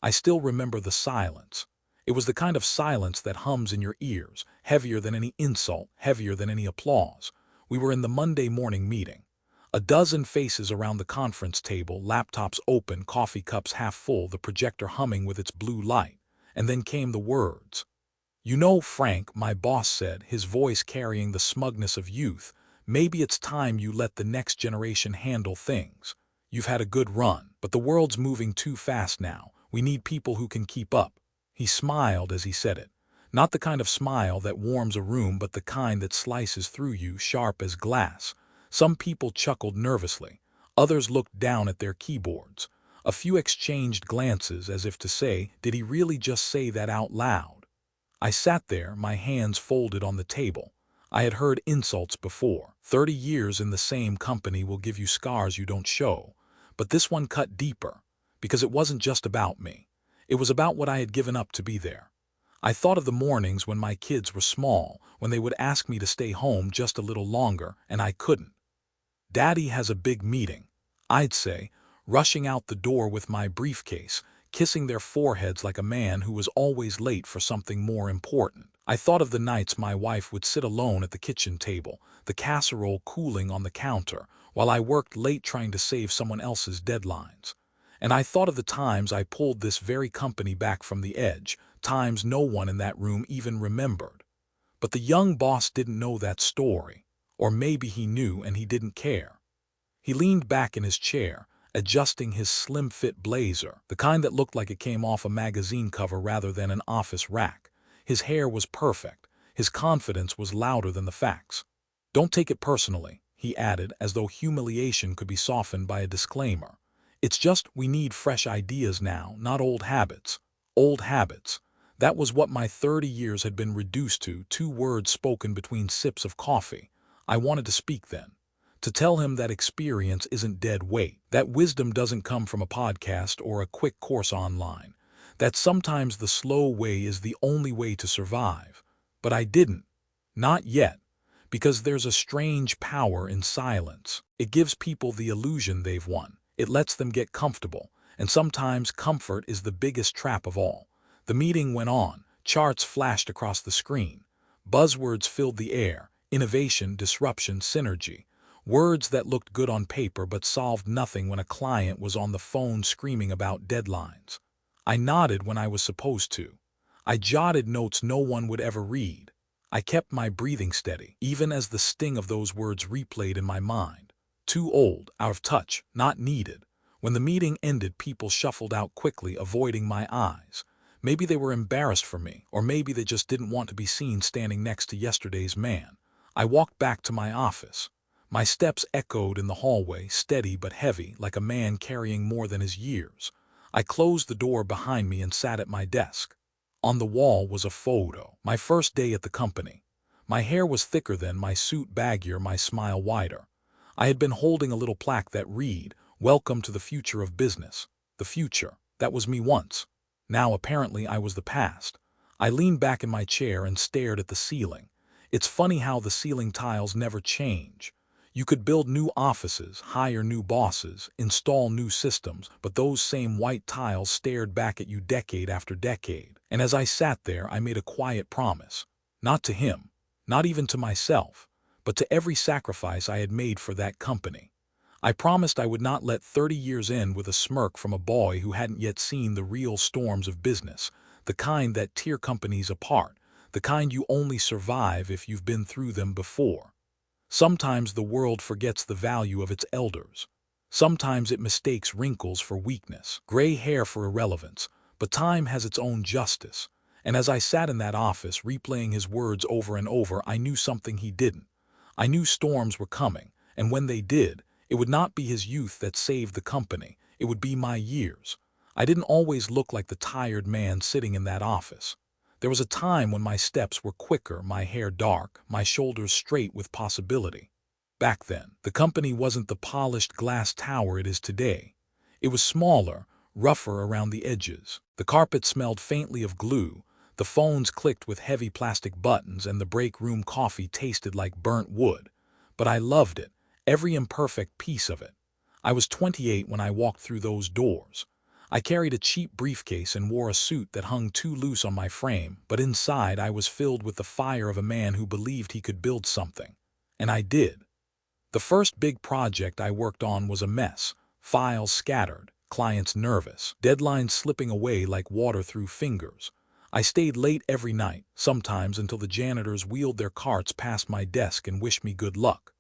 I still remember the silence. It was the kind of silence that hums in your ears, heavier than any insult, heavier than any applause. We were in the Monday morning meeting. A dozen faces around the conference table, laptops open, coffee cups half full, the projector humming with its blue light. And then came the words. "You know, Frank," my boss said, his voice carrying the smugness of youth, "maybe it's time you let the next generation handle things. You've had a good run, but the world's moving too fast now. We need people who can keep up." He smiled as he said it. Not the kind of smile that warms a room, but the kind that slices through you, sharp as glass. Some people chuckled nervously. Others looked down at their keyboards. A few exchanged glances as if to say, did he really just say that out loud? I sat there, my hands folded on the table. I had heard insults before. 30 years in the same company will give you scars you don't show. But this one cut deeper, because it wasn't just about me. It was about what I had given up to be there. I thought of the mornings when my kids were small, when they would ask me to stay home just a little longer, and I couldn't. "Daddy has a big meeting," I'd say, rushing out the door with my briefcase, kissing their foreheads like a man who was always late for something more important. I thought of the nights my wife would sit alone at the kitchen table, the casserole cooling on the counter, while I worked late trying to save someone else's deadlines. And I thought of the times I pulled this very company back from the edge, times no one in that room even remembered. But the young boss didn't know that story. Or maybe he knew and he didn't care. He leaned back in his chair, adjusting his slim-fit blazer, the kind that looked like it came off a magazine cover rather than an office rack. His hair was perfect. His confidence was louder than the facts. "Don't take it personally," he added, as though humiliation could be softened by a disclaimer. "It's just we need fresh ideas now, not old habits." Old habits. That was what my 30 years had been reduced to, 2 words spoken between sips of coffee. I wanted to speak then. To tell him that experience isn't dead weight, that wisdom doesn't come from a podcast or a quick course online, that sometimes the slow way is the only way to survive. But I didn't. Not yet. Because there's a strange power in silence. It gives people the illusion they've won. It lets them get comfortable. And sometimes comfort is the biggest trap of all. The meeting went on. Charts flashed across the screen. Buzzwords filled the air. Innovation, disruption, synergy. Words that looked good on paper but solved nothing when a client was on the phone screaming about deadlines. I nodded when I was supposed to. I jotted notes no one would ever read. I kept my breathing steady, even as the sting of those words replayed in my mind. Too old, out of touch, not needed. When the meeting ended, people shuffled out quickly, avoiding my eyes. Maybe they were embarrassed for me, or maybe they just didn't want to be seen standing next to yesterday's man. I walked back to my office. My steps echoed in the hallway, steady but heavy, like a man carrying more than his years. I closed the door behind me and sat at my desk. On the wall was a photo, my first day at the company. My hair was thicker then, my suit baggier, my smile wider. I had been holding a little plaque that read, "Welcome to the future of business." The future, that was me once. Now apparently I was the past. I leaned back in my chair and stared at the ceiling. It's funny how the ceiling tiles never change. You could build new offices, hire new bosses, install new systems, but those same white tiles stared back at you decade after decade. And as I sat there, I made a quiet promise. Not to him, not even to myself, but to every sacrifice I had made for that company. I promised I would not let 30 years end with a smirk from a boy who hadn't yet seen the real storms of business, the kind that tear companies apart, the kind you only survive if you've been through them before. Sometimes the world forgets the value of its elders. Sometimes it mistakes wrinkles for weakness, gray hair for irrelevance, but time has its own justice. And as I sat in that office, replaying his words over and over, I knew something he didn't. I knew storms were coming, and when they did, it would not be his youth that saved the company, it would be my years. I didn't always look like the tired man sitting in that office. There was a time when my steps were quicker, my hair dark, my shoulders straight with possibility. Back then, the company wasn't the polished glass tower it is today. It was smaller, rougher around the edges. The carpet smelled faintly of glue, the phones clicked with heavy plastic buttons, and the break room coffee tasted like burnt wood. But I loved it, every imperfect piece of it. I was 28 when I walked through those doors. I carried a cheap briefcase and wore a suit that hung too loose on my frame, but inside I was filled with the fire of a man who believed he could build something. And I did. The first big project I worked on was a mess. Files scattered, clients nervous, deadlines slipping away like water through fingers. I stayed late every night, sometimes until the janitors wheeled their carts past my desk and wished me good luck.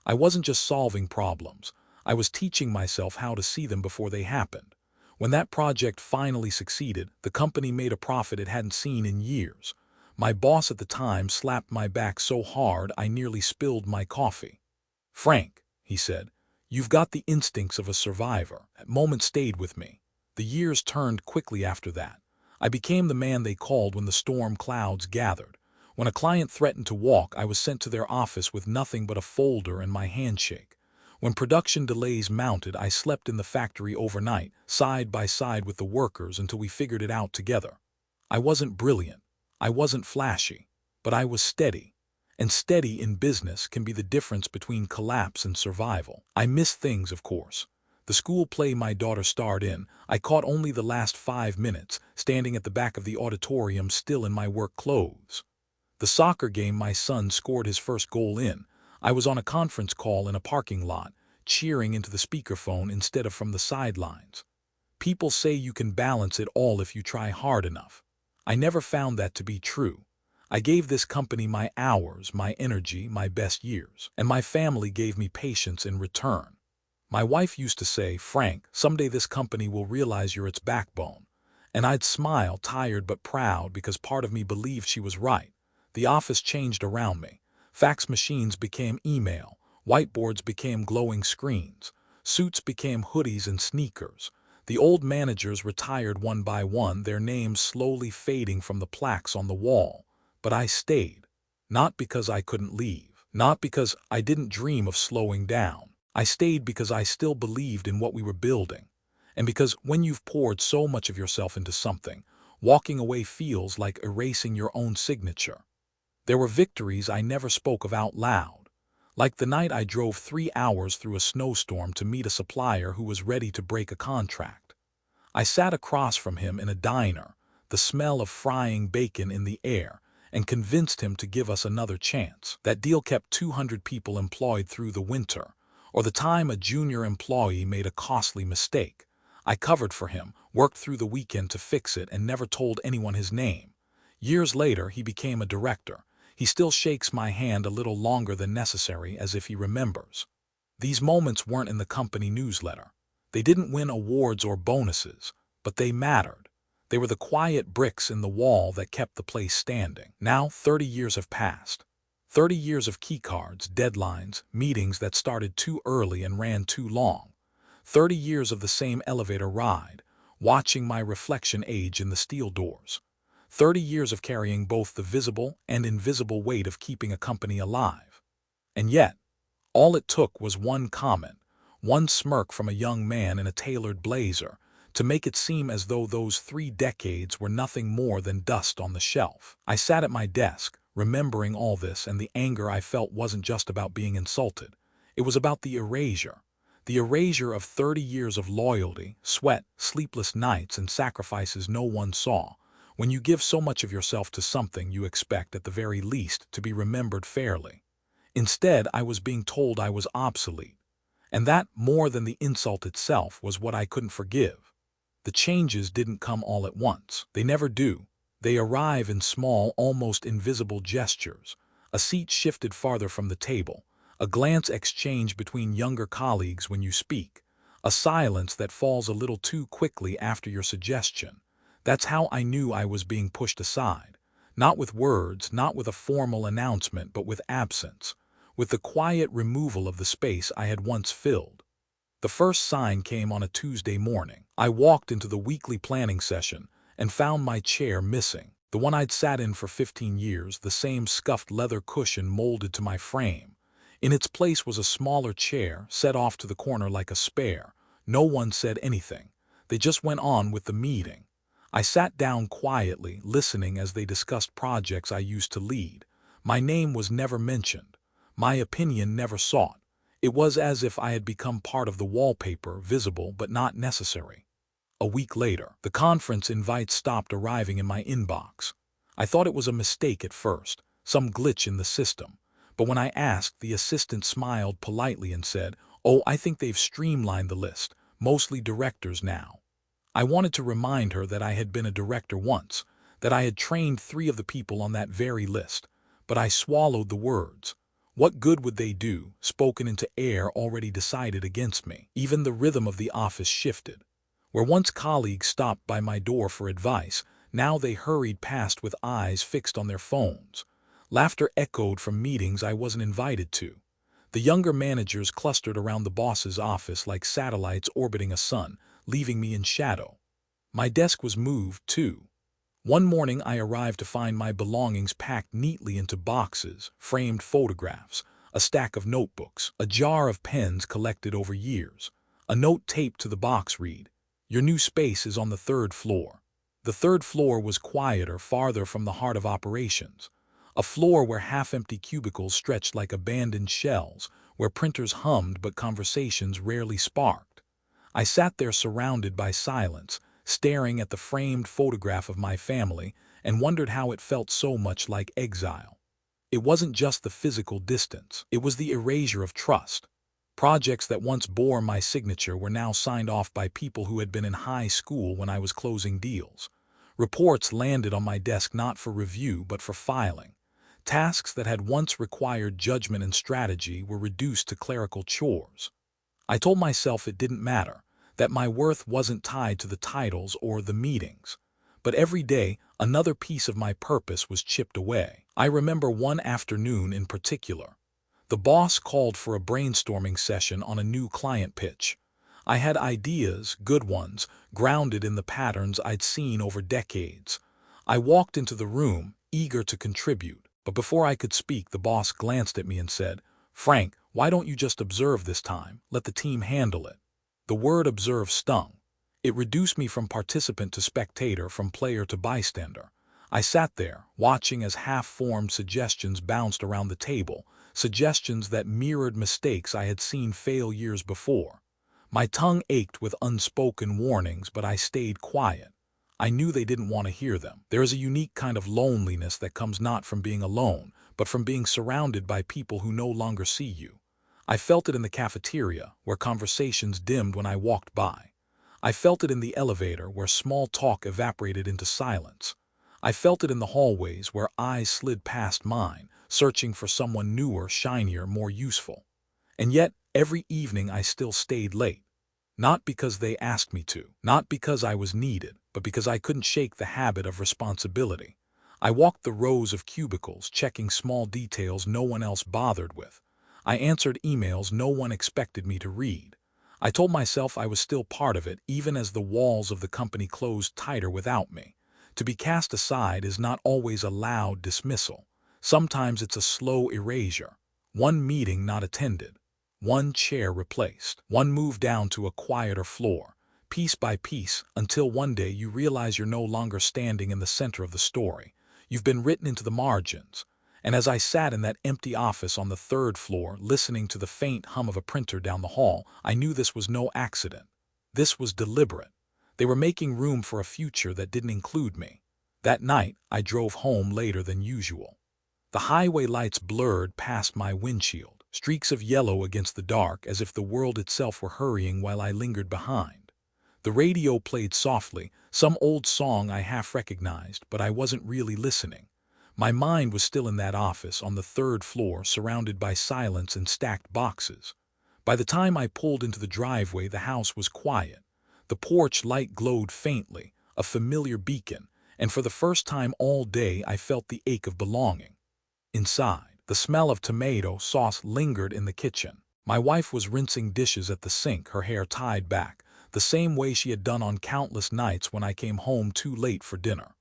I wasn't just solving problems. I was teaching myself how to see them before they happened. When that project finally succeeded, the company made a profit it hadn't seen in years. My boss at the time slapped my back so hard I nearly spilled my coffee. "Frank," he said, "you've got the instincts of a survivor." That moment stayed with me. The years turned quickly after that. I became the man they called when the storm clouds gathered. When a client threatened to walk, I was sent to their office with nothing but a folder and my handshake. When production delays mounted, I slept in the factory overnight, side by side with the workers until we figured it out together. I wasn't brilliant. I wasn't flashy. But I was steady. And steady in business can be the difference between collapse and survival. I missed things, of course. The school play my daughter starred in, I caught only the last 5 minutes, standing at the back of the auditorium still in my work clothes. The soccer game my son scored his first goal in, I was on a conference call in a parking lot, cheering into the speakerphone instead of from the sidelines. People say you can balance it all if you try hard enough. I never found that to be true. I gave this company my hours, my energy, my best years, and my family gave me patience in return. My wife used to say, "Frank, someday this company will realize you're its backbone." And I'd smile, tired but proud, because part of me believed she was right. The office changed around me. Fax machines became email, whiteboards became glowing screens, suits became hoodies and sneakers. The old managers retired one by one, their names slowly fading from the plaques on the wall. But I stayed. Not because I couldn't leave. Not because I didn't dream of slowing down. I stayed because I still believed in what we were building. And because when you've poured so much of yourself into something, walking away feels like erasing your own signature. There were victories I never spoke of out loud. Like the night I drove 3 hours through a snowstorm to meet a supplier who was ready to break a contract. I sat across from him in a diner, the smell of frying bacon in the air, and convinced him to give us another chance. That deal kept 200 people employed through the winter. Or the time a junior employee made a costly mistake. I covered for him, worked through the weekend to fix it, and never told anyone his name. Years later, he became a director. He still shakes my hand a little longer than necessary, as if he remembers. These moments weren't in the company newsletter. They didn't win awards or bonuses, but they mattered. They were the quiet bricks in the wall that kept the place standing. Now 30 years have passed. 30 years of keycards, deadlines, meetings that started too early and ran too long. 30 years of the same elevator ride, watching my reflection age in the steel doors. 30 years of carrying both the visible and invisible weight of keeping a company alive. And yet, all it took was one comment, one smirk from a young man in a tailored blazer, to make it seem as though those 3 decades were nothing more than dust on the shelf. I sat at my desk, remembering all this, and the anger I felt wasn't just about being insulted. It was about the erasure. The erasure of 30 years of loyalty, sweat, sleepless nights, and sacrifices no one saw. When you give so much of yourself to something, you expect, at the very least, to be remembered fairly. Instead, I was being told I was obsolete. And that, more than the insult itself, was what I couldn't forgive. The changes didn't come all at once. They never do. They arrive in small, almost invisible gestures. A seat shifted farther from the table, a glance exchanged between younger colleagues when you speak, a silence that falls a little too quickly after your suggestion. That's how I knew I was being pushed aside. Not with words, not with a formal announcement, but with absence, with the quiet removal of the space I had once filled. The first sign came on a Tuesday morning. I walked into the weekly planning session and found my chair missing, the one I'd sat in for 15 years, the same scuffed leather cushion molded to my frame. In its place was a smaller chair, set off to the corner like a spare. No one said anything. They just went on with the meeting. I sat down quietly, listening as they discussed projects I used to lead. My name was never mentioned. My opinion never sought. It was as if I had become part of the wallpaper, visible but not necessary. A week later, the conference invites stopped arriving in my inbox. I thought it was a mistake at first, some glitch in the system. But when I asked, the assistant smiled politely and said, "Oh, I think they've streamlined the list, mostly directors now." I wanted to remind her that I had been a director once, that I had trained 3 of the people on that very list, but I swallowed the words. What good would they do, spoken into air already decided against me? Even the rhythm of the office shifted. Where once colleagues stopped by my door for advice, now they hurried past with eyes fixed on their phones. Laughter echoed from meetings I wasn't invited to. The younger managers clustered around the boss's office like satellites orbiting a sun, leaving me in shadow. My desk was moved, too. One morning I arrived to find my belongings packed neatly into boxes, framed photographs, a stack of notebooks, a jar of pens collected over years. A note taped to the box read, "Your new space is on the 3rd floor." The 3rd floor was quieter, farther from the heart of operations. A floor where half-empty cubicles stretched like abandoned shells, where printers hummed but conversations rarely sparked. I sat there surrounded by silence, staring at the framed photograph of my family, and wondered how it felt so much like exile. It wasn't just the physical distance, it was the erasure of trust. Projects that once bore my signature were now signed off by people who had been in high school when I was closing deals. Reports landed on my desk not for review but for filing. Tasks that had once required judgment and strategy were reduced to clerical chores. I told myself it didn't matter, that my worth wasn't tied to the titles or the meetings. But every day, another piece of my purpose was chipped away. I remember one afternoon in particular. The boss called for a brainstorming session on a new client pitch. I had ideas, good ones, grounded in the patterns I'd seen over decades. I walked into the room, eager to contribute. But before I could speak, the boss glanced at me and said, "Frank, why don't you just observe this time? Let the team handle it." The word observe stung. It reduced me from participant to spectator, from player to bystander. I sat there, watching as half-formed suggestions bounced around the table, suggestions that mirrored mistakes I had seen fail years before. My tongue ached with unspoken warnings, but I stayed quiet. I knew they didn't want to hear them. There is a unique kind of loneliness that comes not from being alone, but from being surrounded by people who no longer see you. I felt it in the cafeteria, where conversations dimmed when I walked by. I felt it in the elevator, where small talk evaporated into silence. I felt it in the hallways, where eyes slid past mine, searching for someone newer, shinier, more useful. And yet, every evening I still stayed late. Not because they asked me to, not because I was needed, but because I couldn't shake the habit of responsibility. I walked the rows of cubicles, checking small details no one else bothered with. I answered emails no one expected me to read. I told myself I was still part of it, even as the walls of the company closed tighter without me. To be cast aside is not always a loud dismissal. Sometimes it's a slow erasure. One meeting not attended. One chair replaced. One move down to a quieter floor. Piece by piece, until one day you realize you're no longer standing in the center of the story. You've been written into the margins. And as I sat in that empty office on the 3rd floor, listening to the faint hum of a printer down the hall, I knew this was no accident. This was deliberate. They were making room for a future that didn't include me. That night, I drove home later than usual. The highway lights blurred past my windshield, streaks of yellow against the dark, as if the world itself were hurrying while I lingered behind. The radio played softly, some old song I half recognized, but I wasn't really listening. My mind was still in that office on the 3rd floor, surrounded by silence and stacked boxes. By the time I pulled into the driveway, the house was quiet. The porch light glowed faintly, a familiar beacon, and for the first time all day I felt the ache of belonging. Inside, the smell of tomato sauce lingered in the kitchen. My wife was rinsing dishes at the sink, her hair tied back, the same way she had done on countless nights when I came home too late for dinner.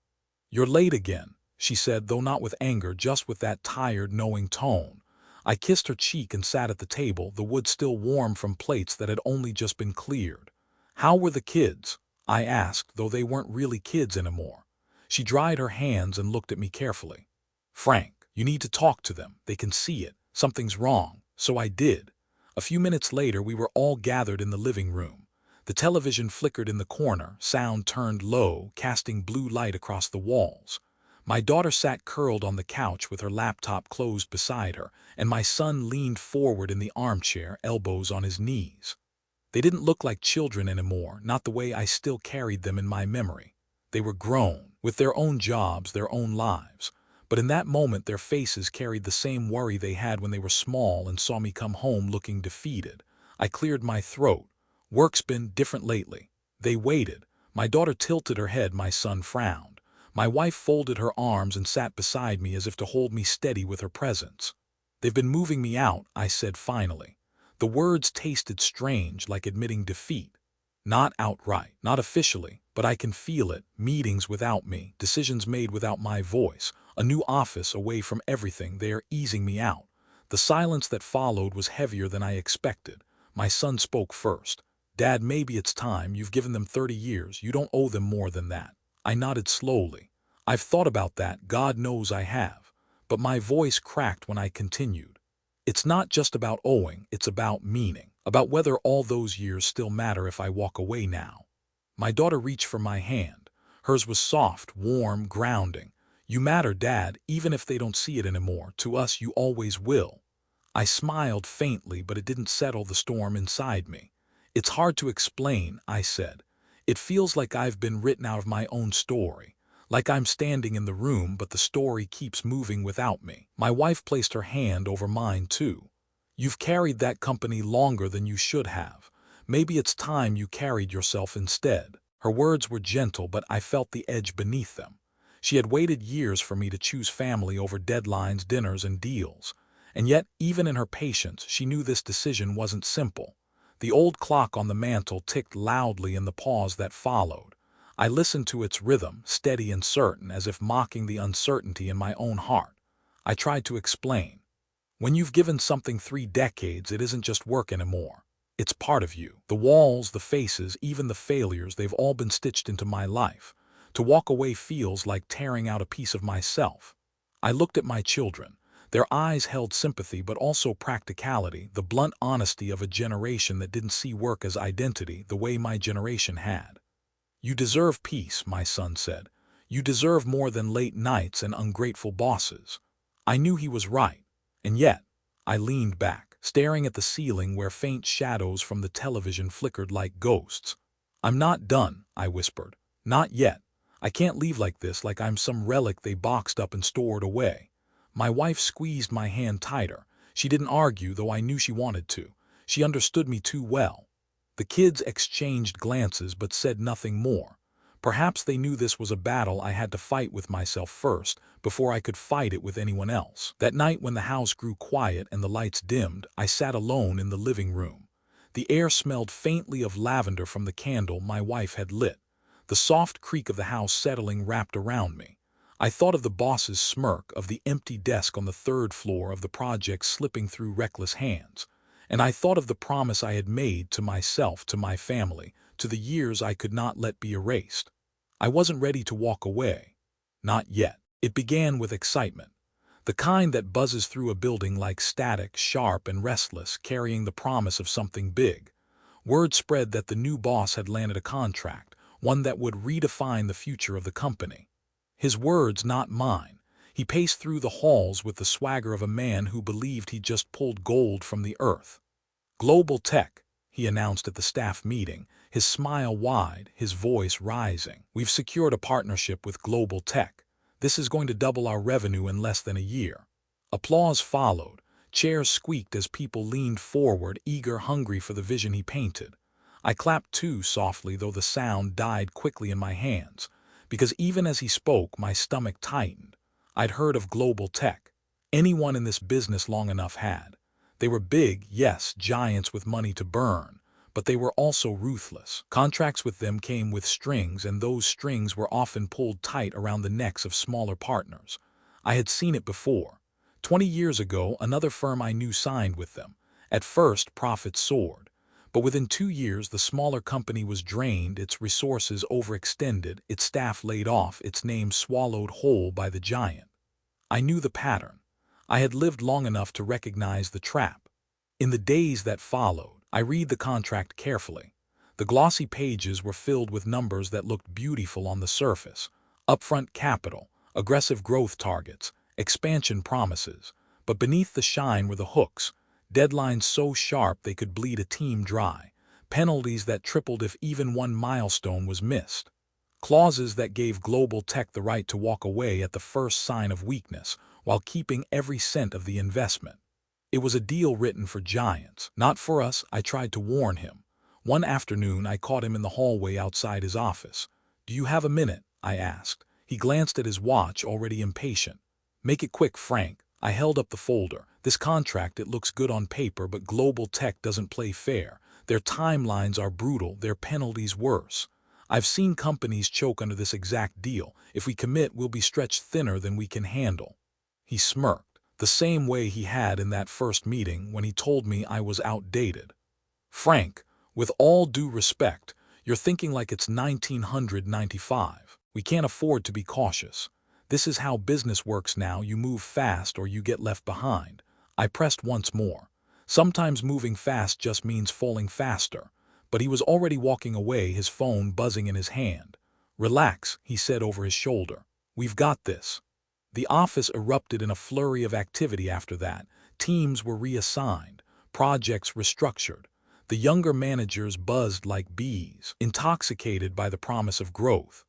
"You're late again," she said, though not with anger, just with that tired, knowing tone. I kissed her cheek and sat at the table, the wood still warm from plates that had only just been cleared. "How were the kids?" I asked, though they weren't really kids anymore. She dried her hands and looked at me carefully. "Frank, you need to talk to them. They can see it. Something's wrong." So I did. A few minutes later, we were all gathered in the living room. The television flickered in the corner, sound turned low, casting blue light across the walls. My daughter sat curled on the couch with her laptop closed beside her, and my son leaned forward in the armchair, elbows on his knees. They didn't look like children anymore, not the way I still carried them in my memory. They were grown, with their own jobs, their own lives. But in that moment their faces carried the same worry they had when they were small and saw me come home looking defeated. I cleared my throat. Work's been different lately. They waited. My daughter tilted her head, my son frowned. My wife folded her arms and sat beside me as if to hold me steady with her presence. They've been moving me out, I said finally. The words tasted strange, like admitting defeat. Not outright, not officially, but I can feel it. Meetings without me, decisions made without my voice, a new office away from everything. They are easing me out. The silence that followed was heavier than I expected. My son spoke first. Dad, maybe it's time. You've given them 30 years. You don't owe them more than that. I nodded slowly. I've thought about that. God knows I have. But my voice cracked when I continued. It's not just about owing, it's about meaning, about whether all those years still matter if I walk away now. My daughter reached for my hand. Hers was soft, warm, grounding. You matter, Dad, even if they don't see it anymore. To us, you always will. I smiled faintly, but it didn't settle the storm inside me. It's hard to explain, I said. It feels like I've been written out of my own story. Like I'm standing in the room, but the story keeps moving without me. My wife placed her hand over mine, too. You've carried that company longer than you should have. Maybe it's time you carried yourself instead. Her words were gentle, but I felt the edge beneath them. She had waited years for me to choose family over deadlines, dinners, and deals. And yet, even in her patience, she knew this decision wasn't simple. The old clock on the mantel ticked loudly in the pause that followed. I listened to its rhythm, steady and certain, as if mocking the uncertainty in my own heart. I tried to explain. When you've given something 3 decades, it isn't just work anymore. It's part of you. The walls, the faces, even the failures, they've all been stitched into my life. To walk away feels like tearing out a piece of myself. I looked at my children. Their eyes held sympathy but also practicality, the blunt honesty of a generation that didn't see work as identity the way my generation had. You deserve peace, my son said. You deserve more than late nights and ungrateful bosses. I knew he was right. And yet, I leaned back, staring at the ceiling where faint shadows from the television flickered like ghosts. I'm not done, I whispered. Not yet. I can't leave like this, like I'm some relic they boxed up and stored away. My wife squeezed my hand tighter. She didn't argue, though I knew she wanted to. She understood me too well. The kids exchanged glances but said nothing more. Perhaps they knew this was a battle I had to fight with myself first, before I could fight it with anyone else. That night when the house grew quiet and the lights dimmed, I sat alone in the living room. The air smelled faintly of lavender from the candle my wife had lit. The soft creak of the house settling wrapped around me. I thought of the boss's smirk, of the empty desk on the 3rd floor, of the project slipping through reckless hands. And I thought of the promise I had made to myself, to my family, to the years I could not let be erased. I wasn't ready to walk away. Not yet. It began with excitement. The kind that buzzes through a building like static, sharp and restless, carrying the promise of something big. Word spread that the new boss had landed a contract, one that would redefine the future of the company. His words, not mine. He paced through the halls with the swagger of a man who believed he'd just pulled gold from the earth. Global Tech, he announced at the staff meeting, his smile wide, his voice rising. We've secured a partnership with Global Tech. This is going to double our revenue in less than a year. Applause followed. Chairs squeaked as people leaned forward, eager, hungry for the vision he painted. I clapped too, softly, though the sound died quickly in my hands. Because even as he spoke, my stomach tightened. I'd heard of Global Tech. Anyone in this business long enough had. They were big, yes, giants with money to burn, but they were also ruthless. Contracts with them came with strings, and those strings were often pulled tight around the necks of smaller partners. I had seen it before. 20 years ago, another firm I knew signed with them. At first, profits soared. But within 2 years, the smaller company was drained, its resources overextended, its staff laid off, its name swallowed whole by the giant. I knew the pattern. I had lived long enough to recognize the trap. In the days that followed, I read the contract carefully. The glossy pages were filled with numbers that looked beautiful on the surface: upfront capital, aggressive growth targets, expansion promises. But beneath the shine were the hooks, deadlines so sharp they could bleed a team dry, penalties that tripled if even one milestone was missed, clauses that gave global tech the right to walk away at the first sign of weakness while keeping every cent of the investment. It was a deal written for giants, not for us. I tried to warn him. One afternoon I caught him in the hallway outside his office. "Do you have a minute?" I asked. He glanced at his watch, already impatient. "Make it quick, Frank." I held up the folder. "This contract, it looks good on paper, but global tech doesn't play fair. Their timelines are brutal, their penalties worse. I've seen companies choke under this exact deal. If we commit, we'll be stretched thinner than we can handle." He smirked, the same way he had in that first meeting when he told me I was outdated. "Frank, with all due respect, you're thinking like it's 1995. We can't afford to be cautious. This is how business works now. You move fast or you get left behind." I pressed once more. Sometimes moving fast just means falling faster. But he was already walking away, his phone buzzing in his hand. "Relax," he said over his shoulder. "We've got this." The office erupted in a flurry of activity after that. Teams were reassigned, projects restructured. The younger managers buzzed like bees, intoxicated by the promise of growth.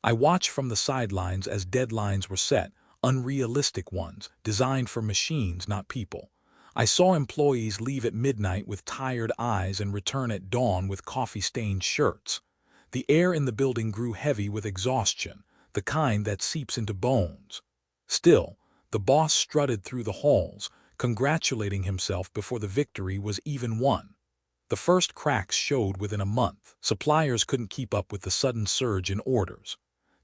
I watched from the sidelines as deadlines were set, unrealistic ones, designed for machines, not people. I saw employees leave at midnight with tired eyes and return at dawn with coffee-stained shirts. The air in the building grew heavy with exhaustion, the kind that seeps into bones. Still, the boss strutted through the halls, congratulating himself before the victory was even won. The first cracks showed within a month. Suppliers couldn't keep up with the sudden surge in orders.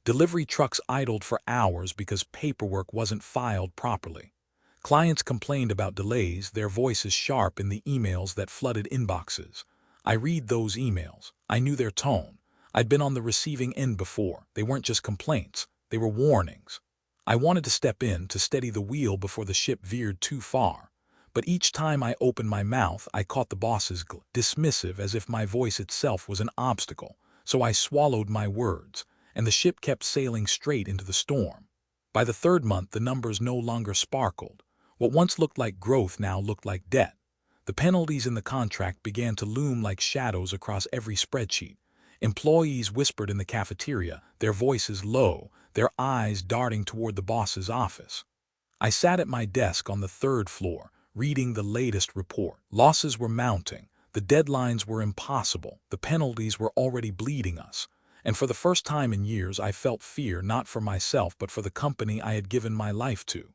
Delivery trucks idled for hours because paperwork wasn't filed properly. Clients complained about delays, their voices sharp in the emails that flooded inboxes. I read those emails. I knew their tone. I'd been on the receiving end before. They weren't just complaints, they were warnings. I wanted to step in to steady the wheel before the ship veered too far. But each time I opened my mouth, I caught the boss's dismissive, as if my voice itself was an obstacle. So I swallowed my words, and the ship kept sailing straight into the storm. By the third month, the numbers no longer sparkled. What once looked like growth now looked like debt. The penalties in the contract began to loom like shadows across every spreadsheet. Employees whispered in the cafeteria, their voices low, their eyes darting toward the boss's office. I sat at my desk on the third floor, reading the latest report. Losses were mounting, the deadlines were impossible, the penalties were already bleeding us. And for the first time in years, I felt fear, not for myself but for the company I had given my life to.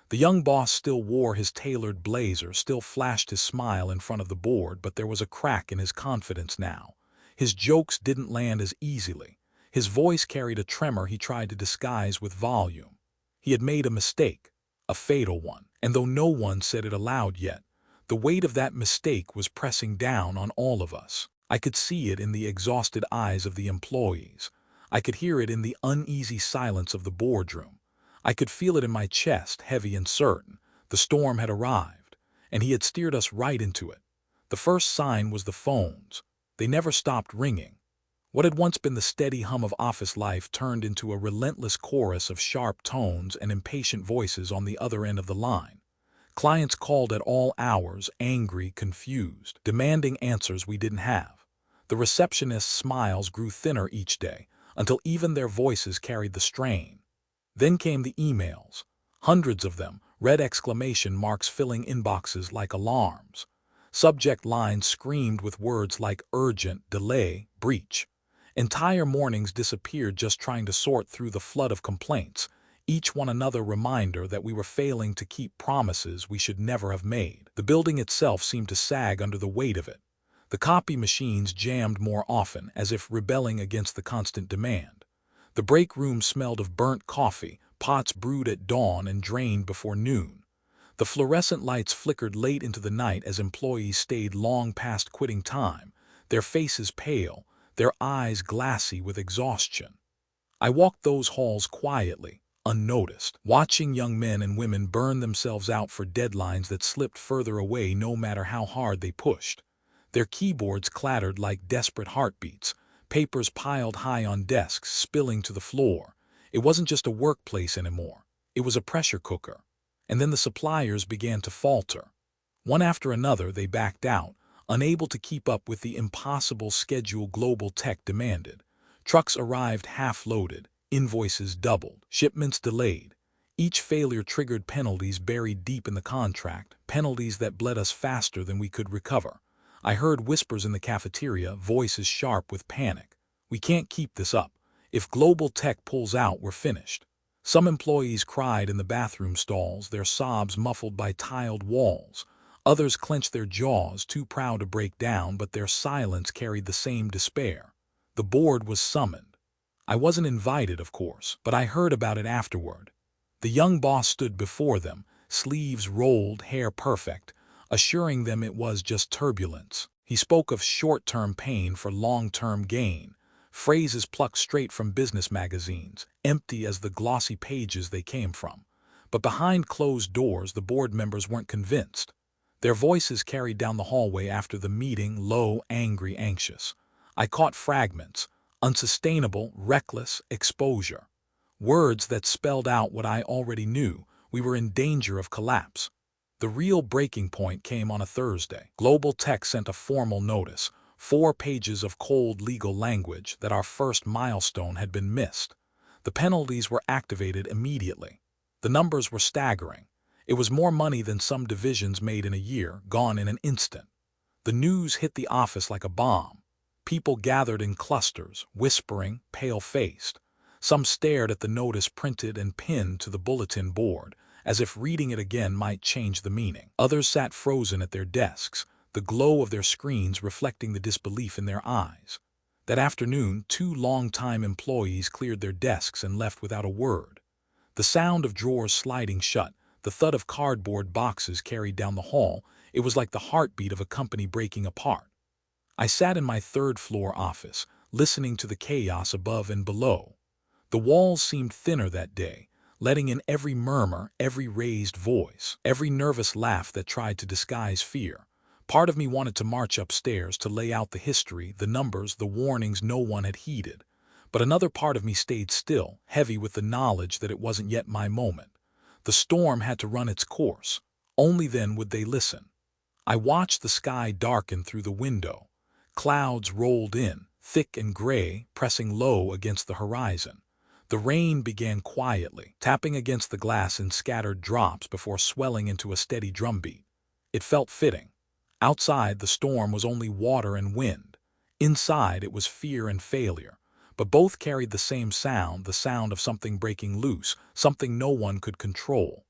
The young boss still wore his tailored blazer, still flashed his smile in front of the board, but there was a crack in his confidence now. His jokes didn't land as easily. His voice carried a tremor he tried to disguise with volume. He had made a mistake, a fatal one, and though no one said it aloud yet, the weight of that mistake was pressing down on all of us. I could see it in the exhausted eyes of the employees. I could hear it in the uneasy silence of the boardroom. I could feel it in my chest, heavy and certain. The storm had arrived, and he had steered us right into it. The first sign was the phones. They never stopped ringing. What had once been the steady hum of office life turned into a relentless chorus of sharp tones and impatient voices on the other end of the line. Clients called at all hours, angry, confused, demanding answers we didn't have. The receptionist's smiles grew thinner each day, until even their voices carried the strain. Then came the emails, hundreds of them, red exclamation marks filling inboxes like alarms. Subject lines screamed with words like urgent, delay, breach. Entire mornings disappeared just trying to sort through the flood of complaints, each one another reminder that we were failing to keep promises we should never have made. The building itself seemed to sag under the weight of it. The copy machines jammed more often, as if rebelling against the constant demand. The break room smelled of burnt coffee, pots brewed at dawn and drained before noon. The fluorescent lights flickered late into the night as employees stayed long past quitting time, their faces pale, their eyes glassy with exhaustion. I walked those halls quietly, unnoticed, watching young men and women burn themselves out for deadlines that slipped further away no matter how hard they pushed. Their keyboards clattered like desperate heartbeats, papers piled high on desks spilling to the floor. It wasn't just a workplace anymore. It was a pressure cooker. And then the suppliers began to falter. One after another, they backed out, unable to keep up with the impossible schedule global tech demanded. Trucks arrived half-loaded, invoices doubled, shipments delayed. Each failure triggered penalties buried deep in the contract, penalties that bled us faster than we could recover. I heard whispers in the cafeteria, voices sharp with panic. We can't keep this up. If global tech pulls out, we're finished. Some employees cried in the bathroom stalls, their sobs muffled by tiled walls. Others clenched their jaws, too proud to break down, but their silence carried the same despair. The board was summoned. I wasn't invited, of course, but I heard about it afterward. The young boss stood before them, sleeves rolled, hair perfect, assuring them it was just turbulence. He spoke of short-term pain for long-term gain, phrases plucked straight from business magazines, empty as the glossy pages they came from. But behind closed doors, the board members weren't convinced. Their voices carried down the hallway after the meeting, low, angry, anxious. I caught fragments: unsustainable, reckless, exposure. Words that spelled out what I already knew: we were in danger of collapse. The real breaking point came on a Thursday. Global Tech sent a formal notice, 4 pages of cold legal language, that our first milestone had been missed. The penalties were activated immediately. The numbers were staggering. It was more money than some divisions made in a year, gone in an instant. The news hit the office like a bomb. People gathered in clusters, whispering, pale-faced. Some stared at the notice printed and pinned to the bulletin board, as if reading it again might change the meaning. Others sat frozen at their desks, the glow of their screens reflecting the disbelief in their eyes. That afternoon, 2 long-time employees cleared their desks and left without a word. The sound of drawers sliding shut, the thud of cardboard boxes carried down the hall, it was like the heartbeat of a company breaking apart. I sat in my third-floor office, listening to the chaos above and below. The walls seemed thinner that day, letting in every murmur, every raised voice, every nervous laugh that tried to disguise fear. Part of me wanted to march upstairs to lay out the history, the numbers, the warnings no one had heeded. But another part of me stayed still, heavy with the knowledge that it wasn't yet my moment. The storm had to run its course. Only then would they listen. I watched the sky darken through the window. Clouds rolled in, thick and gray, pressing low against the horizon. The rain began quietly, tapping against the glass in scattered drops before swelling into a steady drumbeat. It felt fitting. Outside, the storm was only water and wind. Inside, it was fear and failure. But both carried the same sound, the sound of something breaking loose, something no one could control.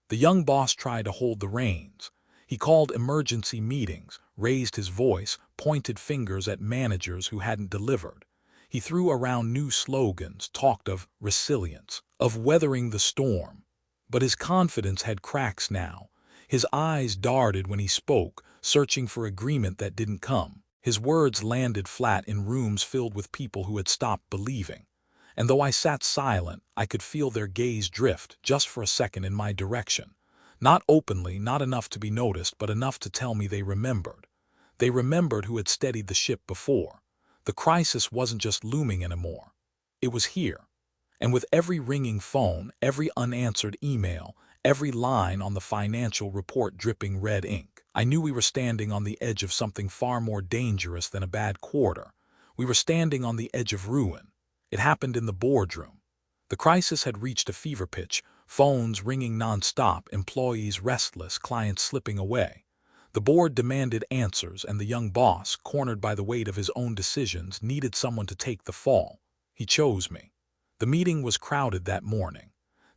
The young boss tried to hold the reins. He called emergency meetings, raised his voice, pointed fingers at managers who hadn't delivered. He threw around new slogans, talked of resilience, of weathering the storm. But his confidence had cracks now. His eyes darted when he spoke, searching for agreement that didn't come. His words landed flat in rooms filled with people who had stopped believing. And though I sat silent, I could feel their gaze drift, just for a second, in my direction. Not openly, not enough to be noticed, but enough to tell me they remembered. They remembered who had steadied the ship before. The crisis wasn't just looming anymore. It was here. And with every ringing phone, every unanswered email, every line on the financial report dripping red ink, I knew we were standing on the edge of something far more dangerous than a bad quarter. We were standing on the edge of ruin. It happened in the boardroom. The crisis had reached a fever pitch, phones ringing nonstop, employees restless, clients slipping away. The board demanded answers, and the young boss, cornered by the weight of his own decisions, needed someone to take the fall. He chose me. The meeting was crowded that morning.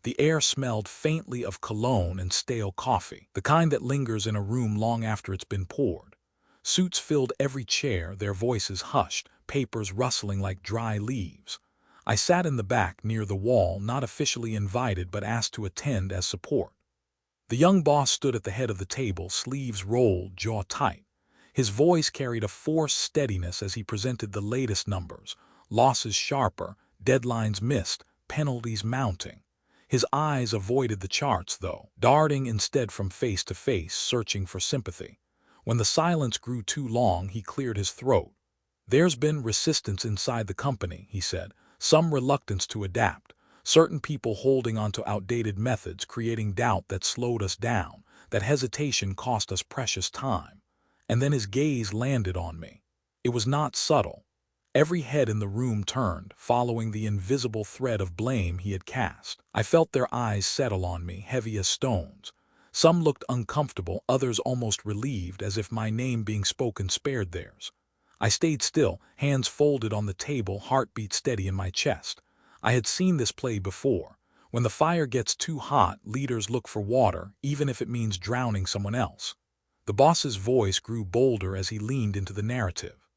The air smelled faintly of cologne and stale coffee, the kind that lingers in a room long after it's been poured. Suits filled every chair, their voices hushed, papers rustling like dry leaves. I sat in the back near the wall, not officially invited but asked to attend as support. The young boss stood at the head of the table, sleeves rolled, jaw tight. His voice carried a forced steadiness as he presented the latest numbers, losses sharper, deadlines missed, penalties mounting. His eyes avoided the charts, though, darting instead from face to face, searching for sympathy. When the silence grew too long, he cleared his throat. "There's been resistance inside the company," he said, "some reluctance to adapt, certain people holding on to outdated methods, creating doubt that slowed us down, that hesitation cost us precious time." And then his gaze landed on me. It was not subtle. Every head in the room turned, following the invisible thread of blame he had cast. I felt their eyes settle on me, heavy as stones. Some looked uncomfortable, others almost relieved, as if my name being spoken spared theirs. I stayed still, hands folded on the table, heartbeat steady in my chest. I had seen this play before. When the fire gets too hot, leaders look for water, even if it means drowning someone else. The boss's voice grew bolder as he leaned into the narrative.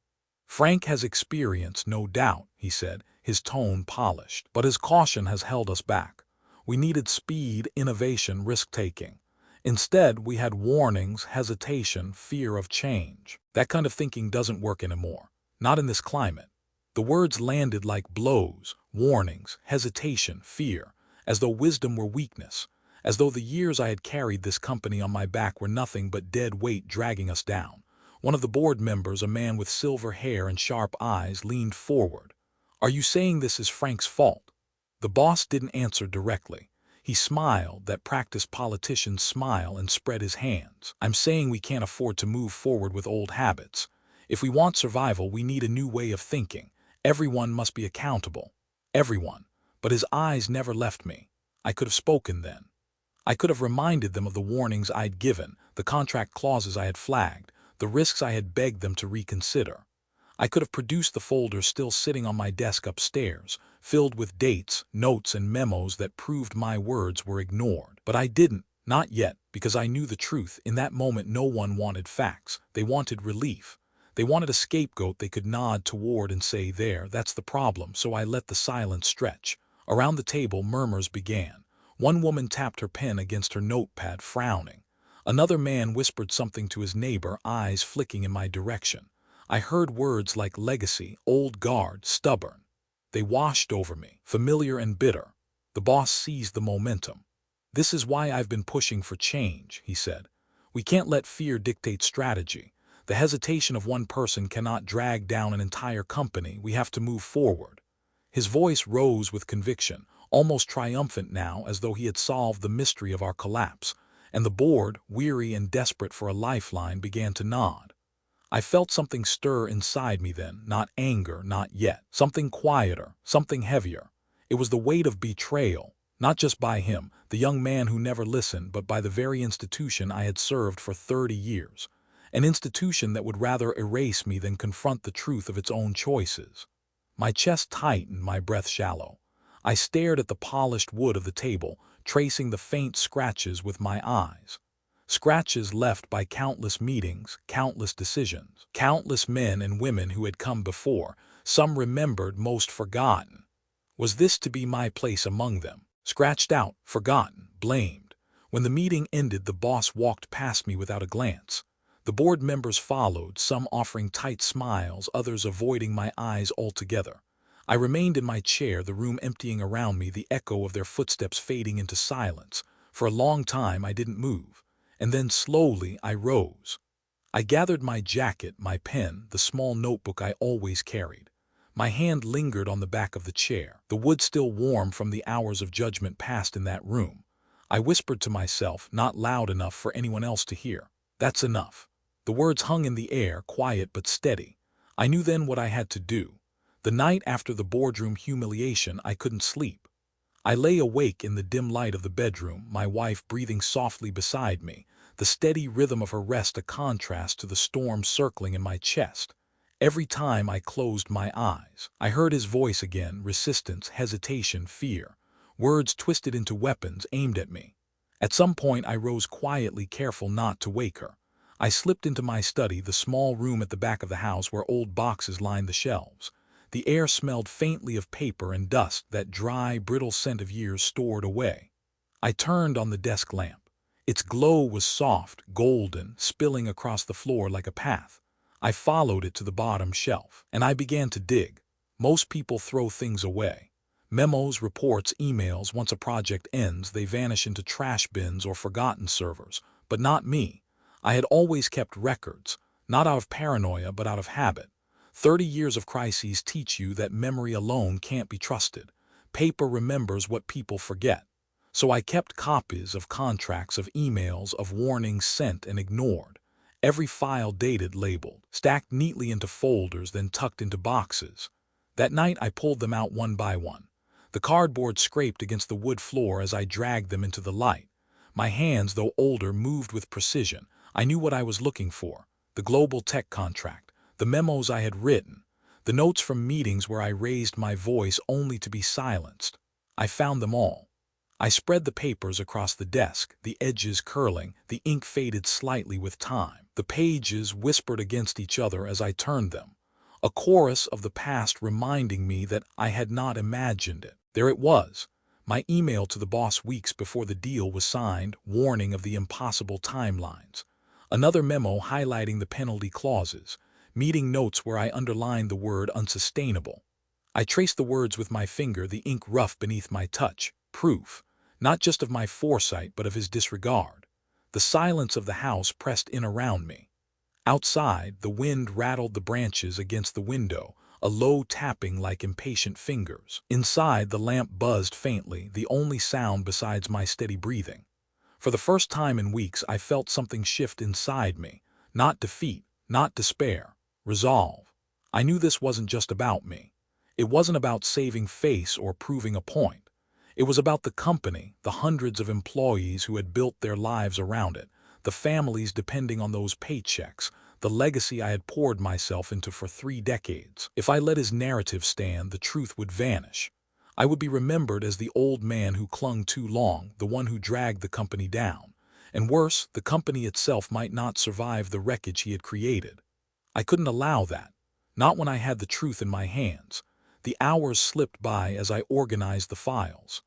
"Frank has experience, no doubt," he said, his tone polished. "But his caution has held us back. We needed speed, innovation, risk-taking. Instead, we had warnings, hesitation, fear of change. That kind of thinking doesn't work anymore. Not in this climate." The words landed like blows: warnings, hesitation, fear, as though wisdom were weakness, as though the years I had carried this company on my back were nothing but dead weight dragging us down. One of the board members, a man with silver hair and sharp eyes, leaned forward. "Are you saying this is Frank's fault?" The boss didn't answer directly. He smiled, that practiced politicians smile, and spread his hands. "I'm saying we can't afford to move forward with old habits. If we want survival, we need a new way of thinking. Everyone must be accountable." Everyone. But his eyes never left me. I could have spoken then. I could have reminded them of the warnings I'd given, the contract clauses I had flagged, the risks I had begged them to reconsider. I could have produced the folder still sitting on my desk upstairs, filled with dates, notes, and memos that proved my words were ignored. But I didn't, not yet, because I knew the truth. In that moment, no one wanted facts. They wanted relief. They wanted a scapegoat they could nod toward and say, "There, that's the problem." So I let the silence stretch. Around the table, murmurs began. One woman tapped her pen against her notepad, frowning. Another man whispered something to his neighbor, eyes flicking in my direction. I heard words like legacy, old guard, stubborn. They washed over me, familiar and bitter. The boss seized the momentum. "This is why I've been pushing for change," he said. "We can't let fear dictate strategy. The hesitation of one person cannot drag down an entire company. We have to move forward." His voice rose with conviction, almost triumphant now, as though he had solved the mystery of our collapse. And the board, weary and desperate for a lifeline, began to nod. I felt something stir inside me then, not anger, not yet. Something quieter, something heavier. It was the weight of betrayal, not just by him, the young man who never listened, but by the very institution I had served for 30 years. An institution that would rather erase me than confront the truth of its own choices. My chest tightened, my breath shallow. I stared at the polished wood of the table, tracing the faint scratches with my eyes. Scratches left by countless meetings, countless decisions, countless men and women who had come before, some remembered, most forgotten. Was this to be my place among them? Scratched out, forgotten, blamed. When the meeting ended, the boss walked past me without a glance. The board members followed, some offering tight smiles, others avoiding my eyes altogether. I remained in my chair, the room emptying around me, the echo of their footsteps fading into silence. For a long time I didn't move, and then slowly I rose. I gathered my jacket, my pen, the small notebook I always carried. My hand lingered on the back of the chair, the wood still warm from the hours of judgment passed in that room. I whispered to myself, not loud enough for anyone else to hear, "That's enough." The words hung in the air, quiet but steady. I knew then what I had to do. The night after the boardroom humiliation, I couldn't sleep. I lay awake in the dim light of the bedroom, my wife breathing softly beside me, the steady rhythm of her rest a contrast to the storm circling in my chest. Every time I closed my eyes, I heard his voice again, resistance, hesitation, fear. Words twisted into weapons aimed at me. At some point I rose quietly, careful not to wake her. I slipped into my study, the small room at the back of the house where old boxes lined the shelves. The air smelled faintly of paper and dust, that dry, brittle scent of years stored away. I turned on the desk lamp. Its glow was soft, golden, spilling across the floor like a path. I followed it to the bottom shelf, and I began to dig. Most people throw things away. Memos, reports, emails, once a project ends, they vanish into trash bins or forgotten servers. But not me. I had always kept records, not out of paranoia but out of habit. 30 years of crises teach you that memory alone can't be trusted. Paper remembers what people forget. So I kept copies of contracts, of emails, of warnings sent and ignored. Every file dated, labeled, stacked neatly into folders, then tucked into boxes. That night I pulled them out one by one. The cardboard scraped against the wood floor as I dragged them into the light. My hands, though older, moved with precision. I knew what I was looking for: the global tech contract, the memos I had written, the notes from meetings where I raised my voice only to be silenced. I found them all. I spread the papers across the desk, the edges curling, the ink faded slightly with time. The pages whispered against each other as I turned them, a chorus of the past reminding me that I had not imagined it. There it was, my email to the boss weeks before the deal was signed, warning of the impossible timelines. Another memo highlighting the penalty clauses, meeting notes where I underlined the word unsustainable. I traced the words with my finger, the ink rough beneath my touch, proof, not just of my foresight but of his disregard. The silence of the house pressed in around me. Outside, the wind rattled the branches against the window, a low tapping like impatient fingers. Inside, the lamp buzzed faintly, the only sound besides my steady breathing. For the first time in weeks, I felt something shift inside me. Not defeat, not despair, resolve. I knew this wasn't just about me. It wasn't about saving face or proving a point. It was about the company, the hundreds of employees who had built their lives around it, the families depending on those paychecks, the legacy I had poured myself into for 3 decades. If I let his narrative stand, the truth would vanish. I would be remembered as the old man who clung too long, the one who dragged the company down. And worse, the company itself might not survive the wreckage he had created. I couldn't allow that, not when I had the truth in my hands. The hours slipped by as I organized the files.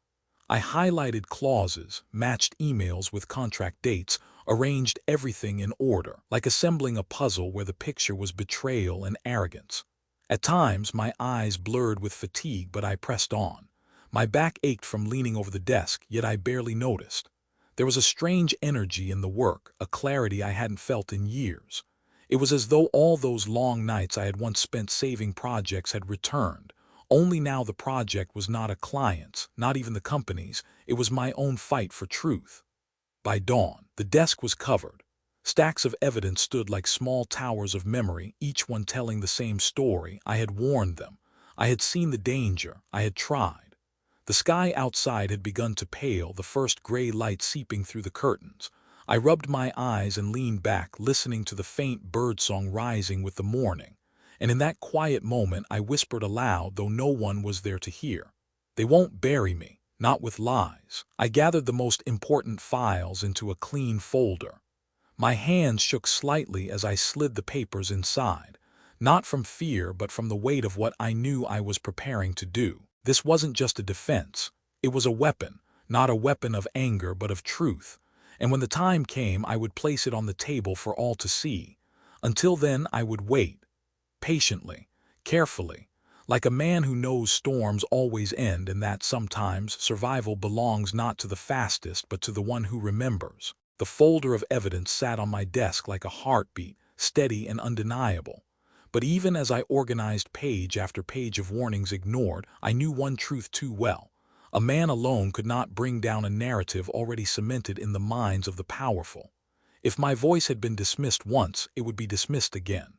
I highlighted clauses, matched emails with contract dates, arranged everything in order, like assembling a puzzle where the picture was betrayal and arrogance. At times, my eyes blurred with fatigue, but I pressed on. My back ached from leaning over the desk, yet I barely noticed. There was a strange energy in the work, a clarity I hadn't felt in years. It was as though all those long nights I had once spent saving projects had returned. Only now the project was not a client's, not even the company's. It was my own fight for truth. By dawn, the desk was covered. Stacks of evidence stood like small towers of memory, each one telling the same story. I had warned them. I had seen the danger. I had tried. The sky outside had begun to pale, the first gray light seeping through the curtains. I rubbed my eyes and leaned back, listening to the faint birdsong rising with the morning. And in that quiet moment, I whispered aloud, though no one was there to hear. They won't bury me, not with lies. I gathered the most important files into a clean folder. My hands shook slightly as I slid the papers inside, not from fear but from the weight of what I knew I was preparing to do. This wasn't just a defense. It was a weapon, not a weapon of anger but of truth. And when the time came, I would place it on the table for all to see. Until then, I would wait. Patiently, carefully, like a man who knows storms always end and that sometimes survival belongs not to the fastest but to the one who remembers. The folder of evidence sat on my desk like a heartbeat, steady and undeniable. But even as I organized page after page of warnings ignored, I knew one truth too well. A man alone could not bring down a narrative already cemented in the minds of the powerful. If my voice had been dismissed once, it would be dismissed again.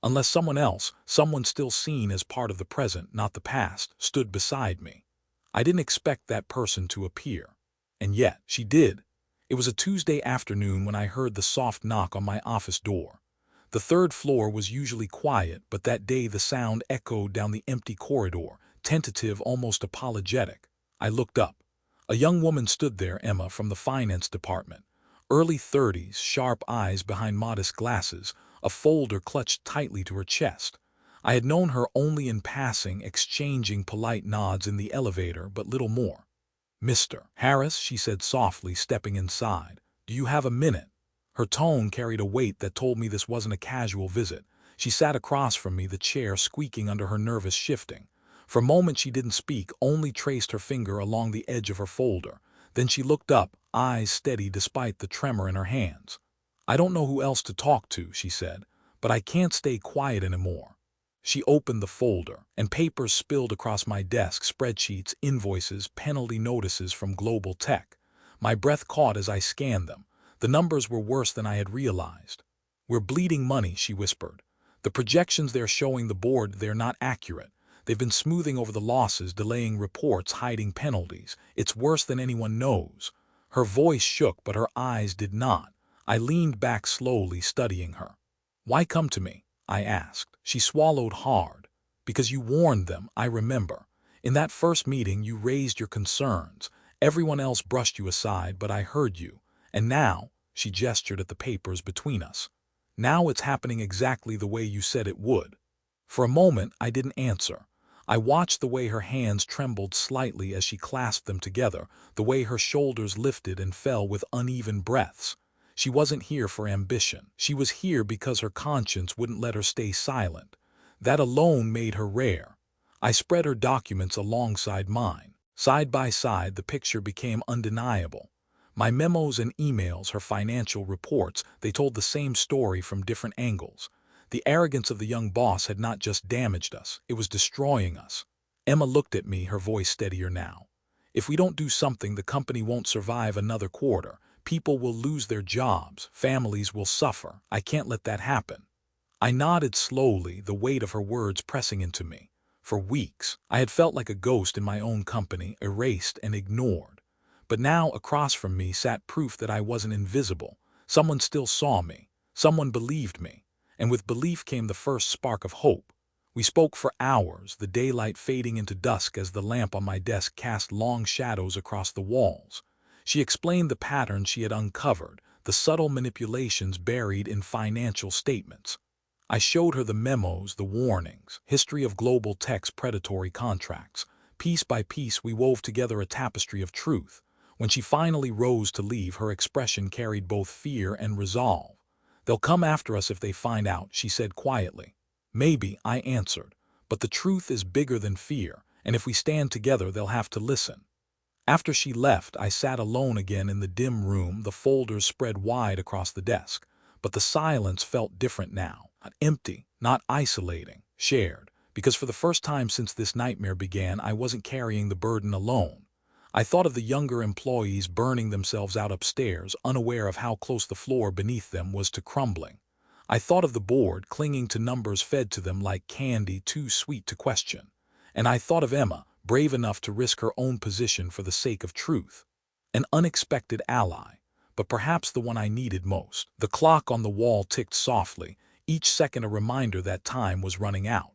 Unless someone else, someone still seen as part of the present, not the past, stood beside me. I didn't expect that person to appear. And yet, she did. It was a Tuesday afternoon when I heard the soft knock on my office door. The third floor was usually quiet, but that day the sound echoed down the empty corridor, tentative, almost apologetic. I looked up. A young woman stood there, Emma, from the finance department. Early 30s, sharp eyes behind modest glasses, a folder clutched tightly to her chest. I had known her only in passing, exchanging polite nods in the elevator, but little more. "Mr. Harris," she said softly, stepping inside. "Do you have a minute?" Her tone carried a weight that told me this wasn't a casual visit. She sat across from me, the chair squeaking under her nervous shifting. For a moment she didn't speak, only traced her finger along the edge of her folder. Then she looked up, eyes steady despite the tremor in her hands. "I don't know who else to talk to," she said, "but I can't stay quiet anymore." She opened the folder, and papers spilled across my desk, spreadsheets, invoices, penalty notices from Global Tech. My breath caught as I scanned them. The numbers were worse than I had realized. "We're bleeding money," she whispered. "The projections they're showing the board, they're not accurate. They've been smoothing over the losses, delaying reports, hiding penalties. It's worse than anyone knows." Her voice shook, but her eyes did not. I leaned back slowly, studying her. "Why come to me?" I asked. She swallowed hard. "Because you warned them, I remember. In that first meeting you raised your concerns. Everyone else brushed you aside, but I heard you. And now," she gestured at the papers between us, "now it's happening exactly the way you said it would." For a moment I didn't answer. I watched the way her hands trembled slightly as she clasped them together, the way her shoulders lifted and fell with uneven breaths. She wasn't here for ambition. She was here because her conscience wouldn't let her stay silent. That alone made her rare. I spread her documents alongside mine. Side by side, the picture became undeniable. My memos and emails, her financial reports, they told the same story from different angles. The arrogance of the young boss had not just damaged us, it was destroying us. Emma looked at me, her voice steadier now. "If we don't do something, the company won't survive another quarter. People will lose their jobs, families will suffer. I can't let that happen." I nodded slowly, the weight of her words pressing into me. For weeks, I had felt like a ghost in my own company, erased and ignored. But now, across from me, sat proof that I wasn't invisible. Someone still saw me. Someone believed me. And with belief came the first spark of hope. We spoke for hours, the daylight fading into dusk as the lamp on my desk cast long shadows across the walls. She explained the patterns she had uncovered, the subtle manipulations buried in financial statements. I showed her the memos, the warnings, history of Global Tech's predatory contracts. Piece by piece, we wove together a tapestry of truth. When she finally rose to leave, her expression carried both fear and resolve. "They'll come after us if they find out," she said quietly. "Maybe," I answered, "but the truth is bigger than fear, and if we stand together, they'll have to listen." After she left, I sat alone again in the dim room, the folders spread wide across the desk. But the silence felt different now. Not empty, not isolating, shared. Because for the first time since this nightmare began, I wasn't carrying the burden alone. I thought of the younger employees burning themselves out upstairs, unaware of how close the floor beneath them was to crumbling. I thought of the board clinging to numbers fed to them like candy too sweet to question. And I thought of Emma, brave enough to risk her own position for the sake of truth. An unexpected ally, but perhaps the one I needed most. The clock on the wall ticked softly, each second a reminder that time was running out.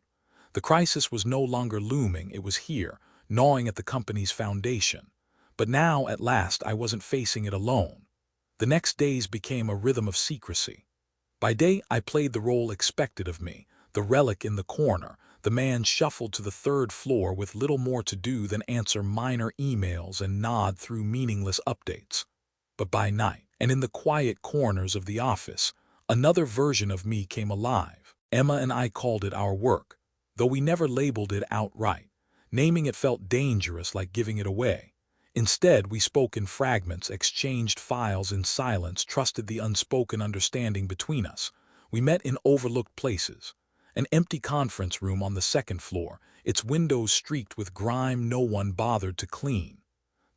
The crisis was no longer looming, it was here, gnawing at the company's foundation. But now, at last, I wasn't facing it alone. The next days became a rhythm of secrecy. By day, I played the role expected of me, the relic in the corner, the man shuffled to the third floor with little more to do than answer minor emails and nod through meaningless updates. But by night, and in the quiet corners of the office, another version of me came alive. Emma and I called it our work, though we never labeled it outright. Naming it felt dangerous, like giving it away. Instead, we spoke in fragments, exchanged files in silence, trusted the unspoken understanding between us. We met in overlooked places. An empty conference room on the second floor, its windows streaked with grime no one bothered to clean.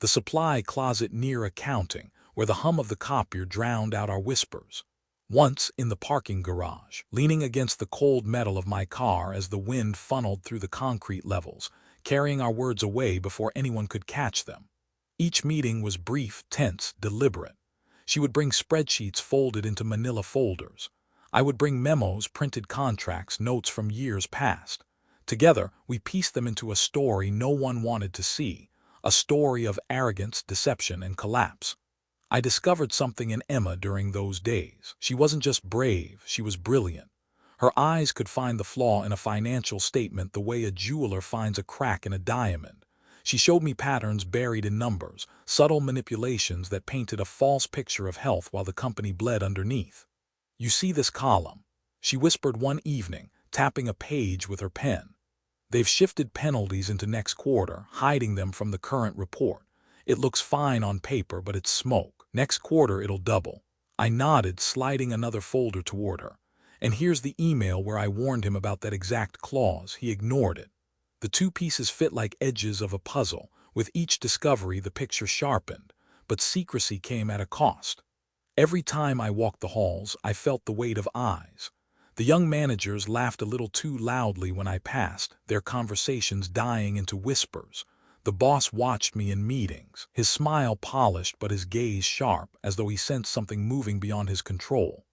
The supply closet near accounting, where the hum of the copier drowned out our whispers. Once, in the parking garage, leaning against the cold metal of my car as the wind funneled through the concrete levels, carrying our words away before anyone could catch them. Each meeting was brief, tense, deliberate. She would bring spreadsheets folded into manila folders. I would bring memos, printed contracts, notes from years past. Together, we pieced them into a story no one wanted to see, a story of arrogance, deception, and collapse. I discovered something in Emma during those days. She wasn't just brave, she was brilliant. Her eyes could find the flaw in a financial statement the way a jeweler finds a crack in a diamond. She showed me patterns buried in numbers, subtle manipulations that painted a false picture of health while the company bled underneath. "You see this column?" she whispered one evening, tapping a page with her pen. "They've shifted penalties into next quarter, hiding them from the current report. It looks fine on paper, but it's smoke. Next quarter it'll double." I nodded, sliding another folder toward her. And here's the email where I warned him about that exact clause. He ignored it. The two pieces fit like edges of a puzzle. With each discovery, the picture sharpened. But secrecy came at a cost. Every time I walked the halls, I felt the weight of eyes. The young managers laughed a little too loudly when I passed, their conversations dying into whispers. The boss watched me in meetings, his smile polished but his gaze sharp, as though he sensed something moving beyond his control.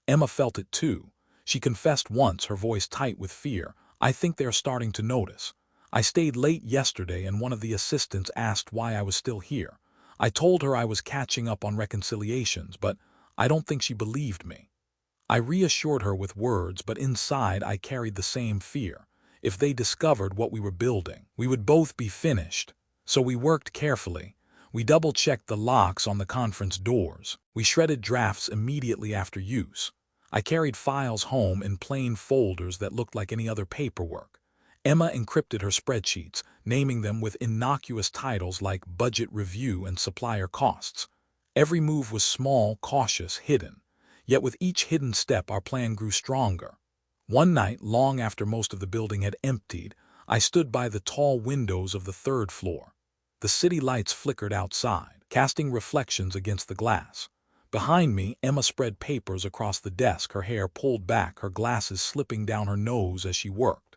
Emma felt it too. She confessed once, her voice tight with fear, "I think they're starting to notice. I stayed late yesterday and one of the assistants asked why I was still here. I told her I was catching up on reconciliations, but I don't think she believed me." I reassured her with words, but inside I carried the same fear. If they discovered what we were building, we would both be finished. So we worked carefully. We double-checked the locks on the conference doors. We shredded drafts immediately after use. I carried files home in plain folders that looked like any other paperwork. Emma encrypted her spreadsheets, naming them with innocuous titles like budget review and supplier costs. Every move was small, cautious, hidden. Yet with each hidden step our plan grew stronger. One night, long after most of the building had emptied, I stood by the tall windows of the third floor. The city lights flickered outside, casting reflections against the glass. Behind me, Emma spread papers across the desk, her hair pulled back, her glasses slipping down her nose as she worked.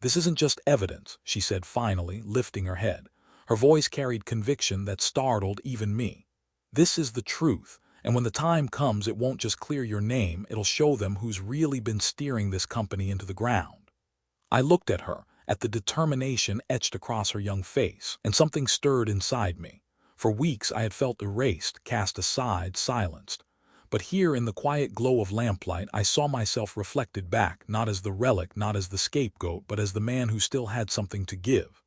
"This isn't just evidence," she said finally, lifting her head. Her voice carried conviction that startled even me. "This is the truth. And when the time comes, it won't just clear your name, it'll show them who's really been steering this company into the ground." I looked at her, at the determination etched across her young face, and something stirred inside me. For weeks I had felt erased, cast aside, silenced. But here in the quiet glow of lamplight, I saw myself reflected back, not as the relic, not as the scapegoat, but as the man who still had something to give.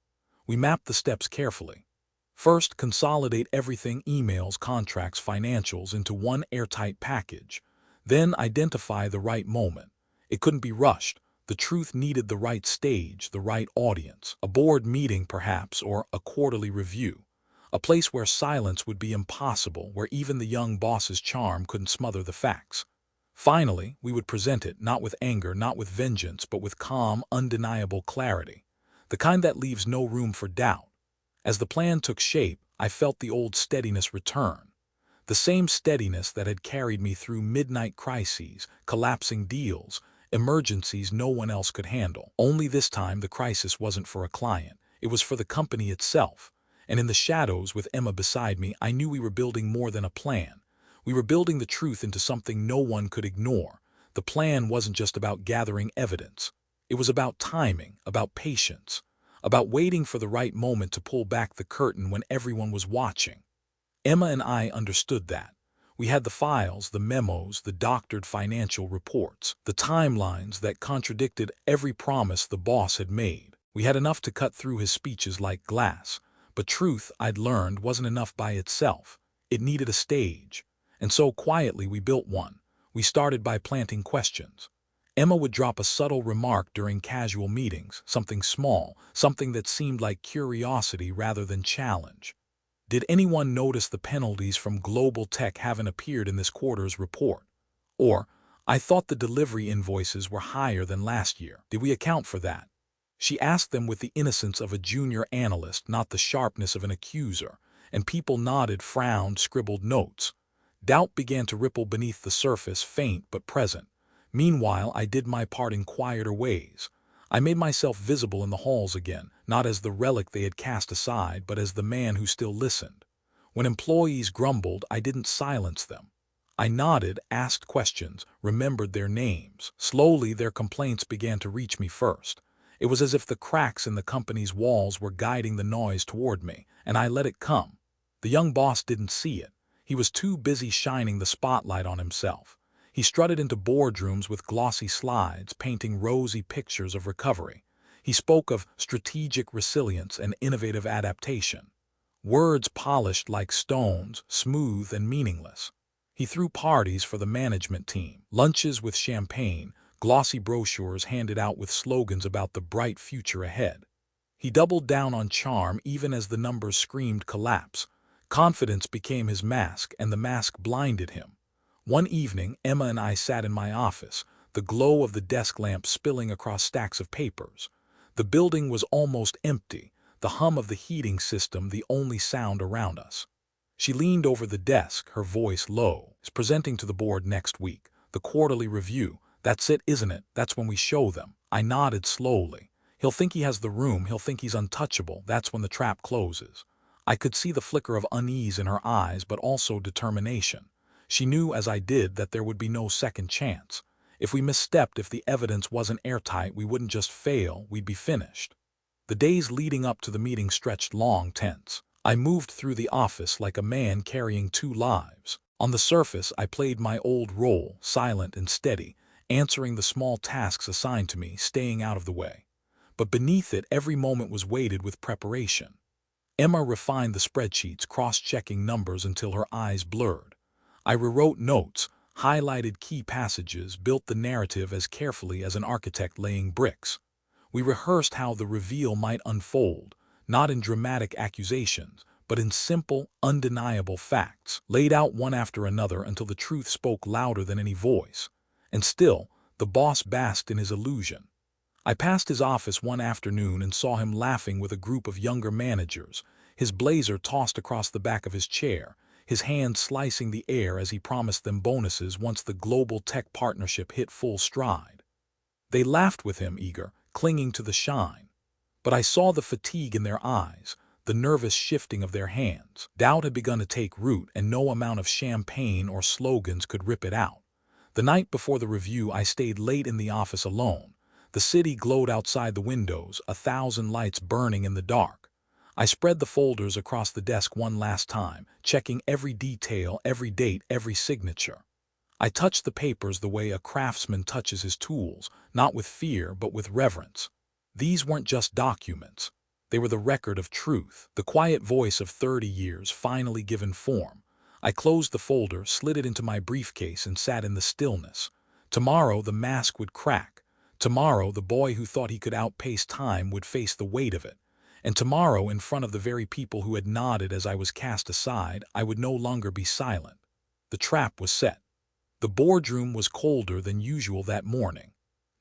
We mapped the steps carefully. First, consolidate everything, emails, contracts, financials, into one airtight package. Then identify the right moment. It couldn't be rushed. The truth needed the right stage, the right audience. A board meeting, perhaps, or a quarterly review. A place where silence would be impossible, where even the young boss's charm couldn't smother the facts. Finally, we would present it, not with anger, not with vengeance, but with calm, undeniable clarity. The kind that leaves no room for doubt. As the plan took shape, I felt the old steadiness return. The same steadiness that had carried me through midnight crises, collapsing deals, emergencies no one else could handle. Only this time the crisis wasn't for a client, it was for the company itself. And in the shadows, with Emma beside me, I knew we were building more than a plan. We were building the truth into something no one could ignore. The plan wasn't just about gathering evidence. It was about timing, about patience, about waiting for the right moment to pull back the curtain when everyone was watching. Emma and I understood that. We had the files, the memos, the doctored financial reports, the timelines that contradicted every promise the boss had made. We had enough to cut through his speeches like glass. But truth, I'd learned, wasn't enough by itself. It needed a stage. And so quietly we built one. We started by planting questions. Emma would drop a subtle remark during casual meetings, something small, something that seemed like curiosity rather than challenge. "Did anyone notice the penalties from global tech haven't appeared in this quarter's report?" Or, "I thought the delivery invoices were higher than last year. Did we account for that?" She asked them with the innocence of a junior analyst, not the sharpness of an accuser, and people nodded, frowned, scribbled notes. Doubt began to ripple beneath the surface, faint but present. Meanwhile, I did my part in quieter ways. I made myself visible in the halls again, not as the relic they had cast aside, but as the man who still listened. When employees grumbled, I didn't silence them. I nodded, asked questions, remembered their names. Slowly, their complaints began to reach me first. It was as if the cracks in the company's walls were guiding the noise toward me, and I let it come. The young boss didn't see it. He was too busy shining the spotlight on himself. He strutted into boardrooms with glossy slides, painting rosy pictures of recovery. He spoke of strategic resilience and innovative adaptation. Words polished like stones, smooth and meaningless. He threw parties for the management team, lunches with champagne, glossy brochures handed out with slogans about the bright future ahead. He doubled down on charm even as the numbers screamed collapse. Confidence became his mask, and the mask blinded him. One evening, Emma and I sat in my office, the glow of the desk lamp spilling across stacks of papers. The building was almost empty, the hum of the heating system the only sound around us. She leaned over the desk, her voice low. "Is presenting to the board next week. The quarterly review. That's it, isn't it? That's when we show them." I nodded slowly. "He'll think he has the room, he'll think he's untouchable. That's when the trap closes." I could see the flicker of unease in her eyes, but also determination. She knew, as I did, that there would be no second chance. If we misstepped, if the evidence wasn't airtight, we wouldn't just fail, we'd be finished. The days leading up to the meeting stretched long, tense. I moved through the office like a man carrying two lives. On the surface, I played my old role, silent and steady, answering the small tasks assigned to me, staying out of the way. But beneath it, every moment was weighted with preparation. Emma refined the spreadsheets, cross-checking numbers until her eyes blurred. I rewrote notes, highlighted key passages, built the narrative as carefully as an architect laying bricks. We rehearsed how the reveal might unfold, not in dramatic accusations, but in simple, undeniable facts, laid out one after another until the truth spoke louder than any voice. And still, the boss basked in his illusion. I passed his office one afternoon and saw him laughing with a group of younger managers, his blazer tossed across the back of his chair, his hand slicing the air as he promised them bonuses once the global tech partnership hit full stride. They laughed with him, eager, clinging to the shine. But I saw the fatigue in their eyes, the nervous shifting of their hands. Doubt had begun to take root, and no amount of champagne or slogans could rip it out. The night before the review, I stayed late in the office alone. The city glowed outside the windows, 1,000 lights burning in the dark. I spread the folders across the desk one last time, checking every detail, every date, every signature. I touched the papers the way a craftsman touches his tools, not with fear but with reverence. These weren't just documents. They were the record of truth, the quiet voice of 30 years finally given form. I closed the folder, slid it into my briefcase, and sat in the stillness. Tomorrow the mask would crack. Tomorrow the boy who thought he could outpace time would face the weight of it. And tomorrow, in front of the very people who had nodded as I was cast aside, I would no longer be silent. The trap was set. The boardroom was colder than usual that morning.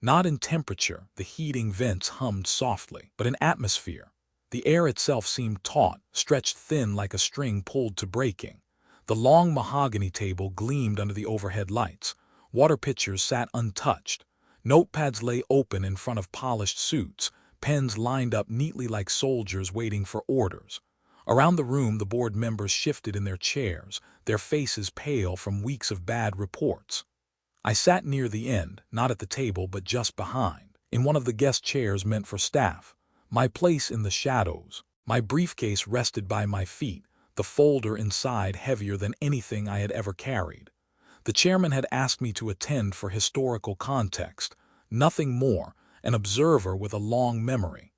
Not in temperature, the heating vents hummed softly, but in atmosphere. The air itself seemed taut, stretched thin like a string pulled to breaking. The long mahogany table gleamed under the overhead lights. Water pitchers sat untouched. Notepads lay open in front of polished suits, pens lined up neatly like soldiers waiting for orders. Around the room, the board members shifted in their chairs, their faces pale from weeks of bad reports. I sat near the end, not at the table but just behind, in one of the guest chairs meant for staff. My place in the shadows. My briefcase rested by my feet, the folder inside heavier than anything I had ever carried. The chairman had asked me to attend for historical context, nothing more, an observer with a long memory.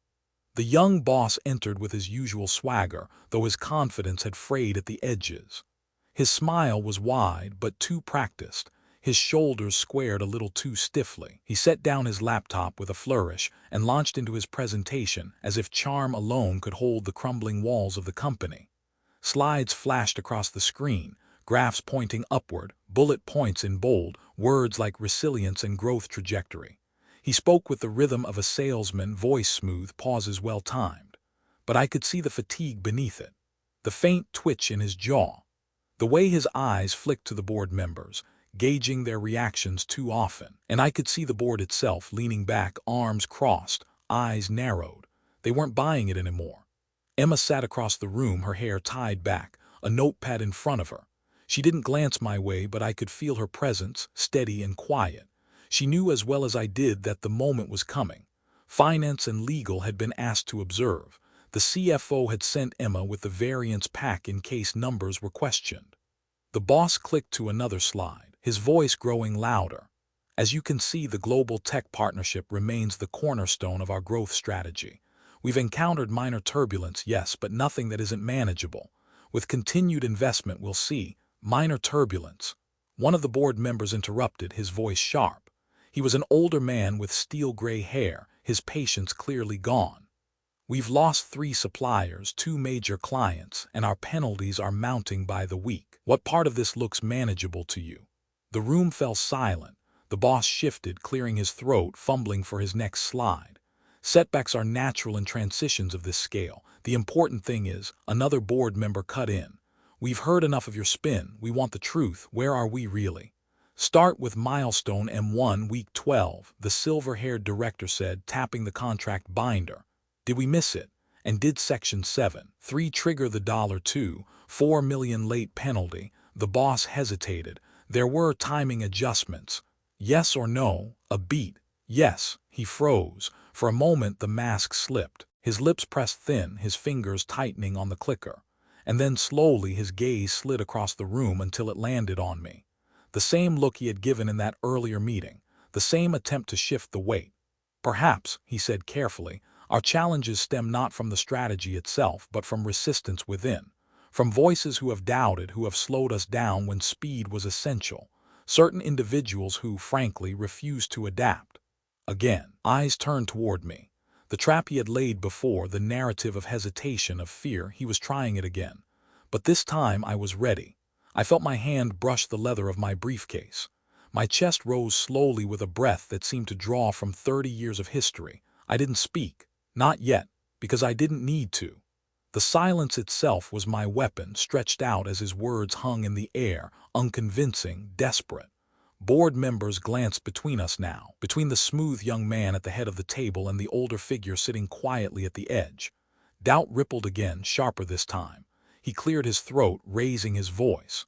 The young boss entered with his usual swagger, though his confidence had frayed at the edges. His smile was wide but too practiced, his shoulders squared a little too stiffly. He set down his laptop with a flourish and launched into his presentation as if charm alone could hold the crumbling walls of the company. Slides flashed across the screen, graphs pointing upward, bullet points in bold, words like resilience and growth trajectory. He spoke with the rhythm of a salesman, voice smooth, pauses well-timed. But I could see the fatigue beneath it, the faint twitch in his jaw, the way his eyes flicked to the board members, gauging their reactions too often. And I could see the board itself leaning back, arms crossed, eyes narrowed. They weren't buying it anymore. Emma sat across the room, her hair tied back, a notepad in front of her. She didn't glance my way, but I could feel her presence, steady and quiet. She knew as well as I did that the moment was coming. Finance and legal had been asked to observe. The CFO had sent Emma with the variance pack in case numbers were questioned. The boss clicked to another slide, his voice growing louder. "As you can see, the global tech partnership remains the cornerstone of our growth strategy. We've encountered minor turbulence, yes, but nothing that isn't manageable. With continued investment, we'll see minor turbulence." One of the board members interrupted, his voice sharp. He was an older man with steel-gray hair, his patience clearly gone. "We've lost 3 suppliers, 2 major clients, and our penalties are mounting by the week. What part of this looks manageable to you?" The room fell silent. The boss shifted, clearing his throat, fumbling for his next slide. Setbacks are natural in transitions of this scale. The important thing is, another board member cut in. We've heard enough of your spin. We want the truth. Where are we really? Start with milestone M1 week 12, the silver-haired director said, tapping the contract binder. Did we miss it? And did section 7.3 trigger the $2, $4 million late penalty? The boss hesitated. There were timing adjustments. Yes or no? A beat. Yes. He froze. For a moment the mask slipped. His lips pressed thin, his fingers tightening on the clicker. And then slowly his gaze slid across the room until it landed on me. The same look he had given in that earlier meeting. The same attempt to shift the weight. Perhaps, he said carefully, our challenges stem not from the strategy itself, but from resistance within. From voices who have doubted, who have slowed us down when speed was essential. Certain individuals who, frankly, refused to adapt. Again, eyes turned toward me. The trap he had laid before, the narrative of hesitation, of fear, he was trying it again. But this time I was ready. I felt my hand brush the leather of my briefcase. My chest rose slowly with a breath that seemed to draw from 30 years of history. I didn't speak. Not yet, because I didn't need to. The silence itself was my weapon, stretched out as his words hung in the air, unconvincing, desperate. Board members glanced between us now, between the smooth young man at the head of the table and the older figure sitting quietly at the edge. Doubt rippled again, sharper this time. He cleared his throat, raising his voice.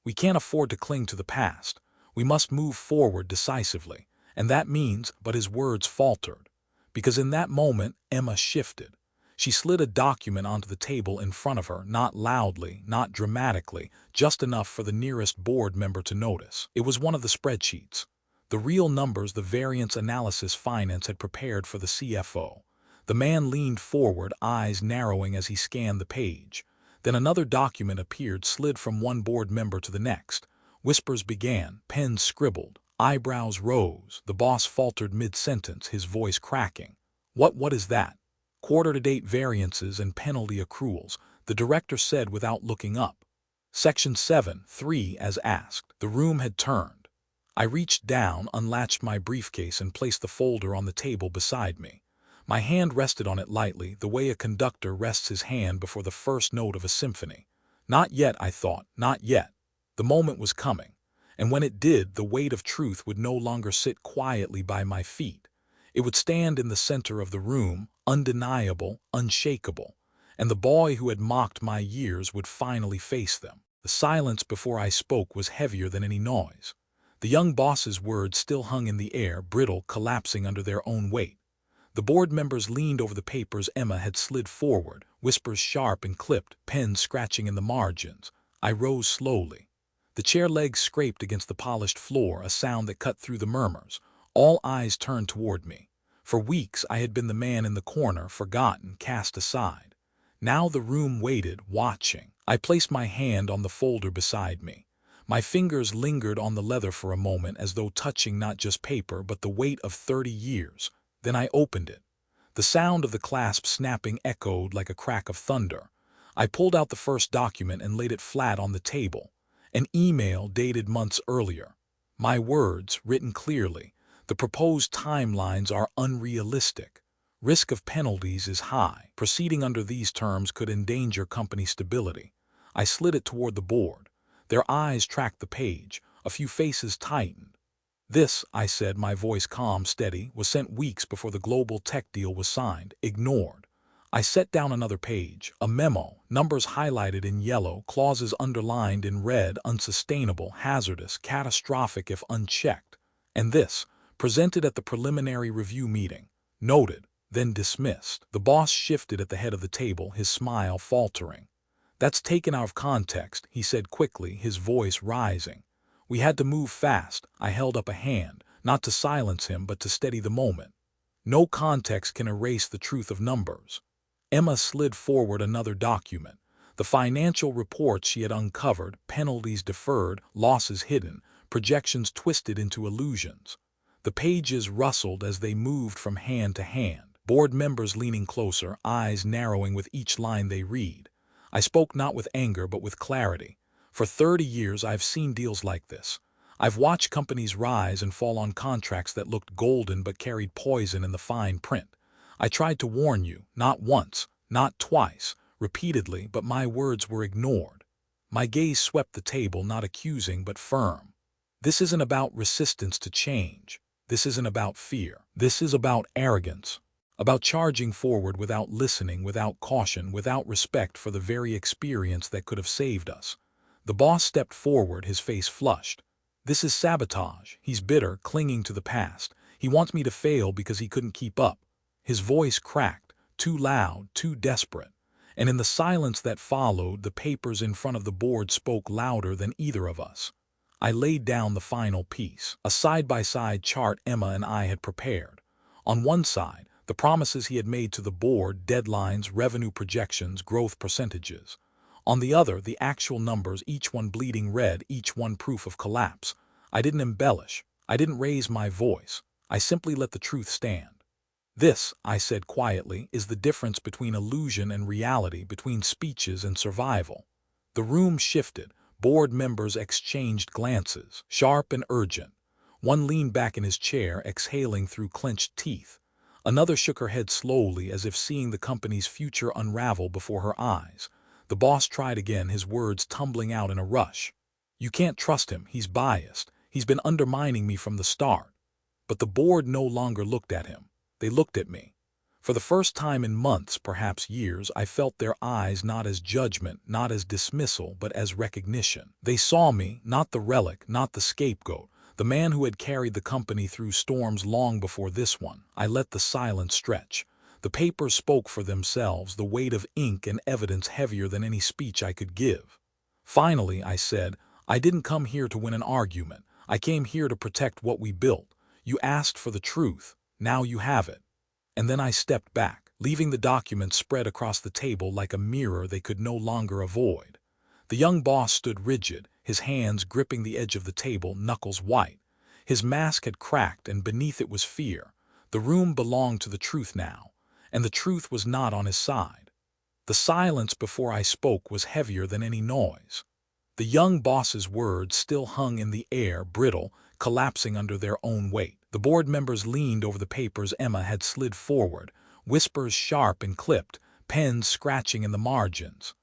We can't afford to cling to the past. We must move forward decisively. And that means, but his words faltered. Because in that moment, Emma shifted. She slid a document onto the table in front of her, not loudly, not dramatically, just enough for the nearest board member to notice. It was one of the spreadsheets. The real numbers the variance analysis finance had prepared for the CFO. The man leaned forward, eyes narrowing as he scanned the page. Then another document appeared, slid from one board member to the next. Whispers began, pens scribbled, eyebrows rose. The boss faltered mid-sentence, his voice cracking. What is that? Quarter-to-date variances and penalty accruals, the director said without looking up. Section 7.3 as asked. The room had turned. I reached down, unlatched my briefcase and placed the folder on the table beside me. My hand rested on it lightly, the way a conductor rests his hand before the first note of a symphony. Not yet, I thought, not yet. The moment was coming. And when it did, the weight of truth would no longer sit quietly by my feet. It would stand in the center of the room, undeniable, unshakable. And the boy who had mocked my years would finally face them. The silence before I spoke was heavier than any noise. The young boss's words still hung in the air, brittle, collapsing under their own weight. The board members leaned over the papers Emma had slid forward, whispers sharp and clipped, pens scratching in the margins. I rose slowly. The chair legs scraped against the polished floor, a sound that cut through the murmurs. All eyes turned toward me. For weeks I had been the man in the corner, forgotten, cast aside. Now the room waited, watching. I placed my hand on the folder beside me. My fingers lingered on the leather for a moment, as though touching not just paper but the weight of 30 years. Then I opened it. The sound of the clasp snapping echoed like a crack of thunder. I pulled out the first document and laid it flat on the table. An email dated months earlier. My words, written clearly. The proposed timelines are unrealistic. Risk of penalties is high. Proceeding under these terms could endanger company stability. I slid it toward the board. Their eyes tracked the page. A few faces tightened. This, I said, my voice calm, steady, was sent weeks before the global tech deal was signed, ignored. I set down another page, a memo, numbers highlighted in yellow, clauses underlined in red, unsustainable, hazardous, catastrophic if unchecked. And this, presented at the preliminary review meeting, noted, then dismissed. The boss shifted at the head of the table, his smile faltering. That's taken out of context, he said quickly, his voice rising. We had to move fast. I held up a hand, not to silence him but to steady the moment. No context can erase the truth of numbers. Emma slid forward another document. The financial reports she had uncovered, penalties deferred, losses hidden, projections twisted into illusions. The pages rustled as they moved from hand to hand, board members leaning closer, eyes narrowing with each line they read. I spoke not with anger but with clarity. For 30 years I've seen deals like this. I've watched companies rise and fall on contracts that looked golden but carried poison in the fine print. I tried to warn you, not once, not twice, repeatedly, but my words were ignored. My gaze swept the table, not accusing but firm. This isn't about resistance to change. This isn't about fear. This is about arrogance. About charging forward without listening, without caution, without respect for the very experience that could have saved us. The boss stepped forward, his face flushed. This is sabotage. He's bitter, clinging to the past. He wants me to fail because he couldn't keep up. His voice cracked, too loud, too desperate. And in the silence that followed, the papers in front of the board spoke louder than either of us. I laid down the final piece, a side-by-side chart Emma and I had prepared. On one side, the promises he had made to the board, deadlines, revenue projections, growth percentages. On the other, the actual numbers, each one bleeding red, each one proof of collapse. I didn't embellish. I didn't raise my voice. I simply let the truth stand. This, I said quietly, is the difference between illusion and reality, between speeches and survival. The room shifted. Board members exchanged glances, sharp and urgent. One leaned back in his chair, exhaling through clenched teeth. Another shook her head slowly, as if seeing the company's future unravel before her eyes. The boss tried again, his words tumbling out in a rush. "You can't trust him. He's biased. He's been undermining me from the start." But the board no longer looked at him. They looked at me. For the first time in months, perhaps years, I felt their eyes, not as judgment, not as dismissal, but as recognition. They saw me, not the relic, not the scapegoat, the man who had carried the company through storms long before this one. I let the silence stretch. The papers spoke for themselves, the weight of ink and evidence heavier than any speech I could give. Finally, I said, "I didn't come here to win an argument. I came here to protect what we built. You asked for the truth. Now you have it." And then I stepped back, leaving the documents spread across the table like a mirror they could no longer avoid. The young boss stood rigid, his hands gripping the edge of the table, knuckles white. His mask had cracked, and beneath it was fear. The room belonged to the truth now, and the truth was not on his side. The silence before I spoke was heavier than any noise. The young boss's words still hung in the air, brittle, collapsing under their own weight. The board members leaned over the papers. Emma had slid forward, whispers sharp and clipped, pens scratching in the margins.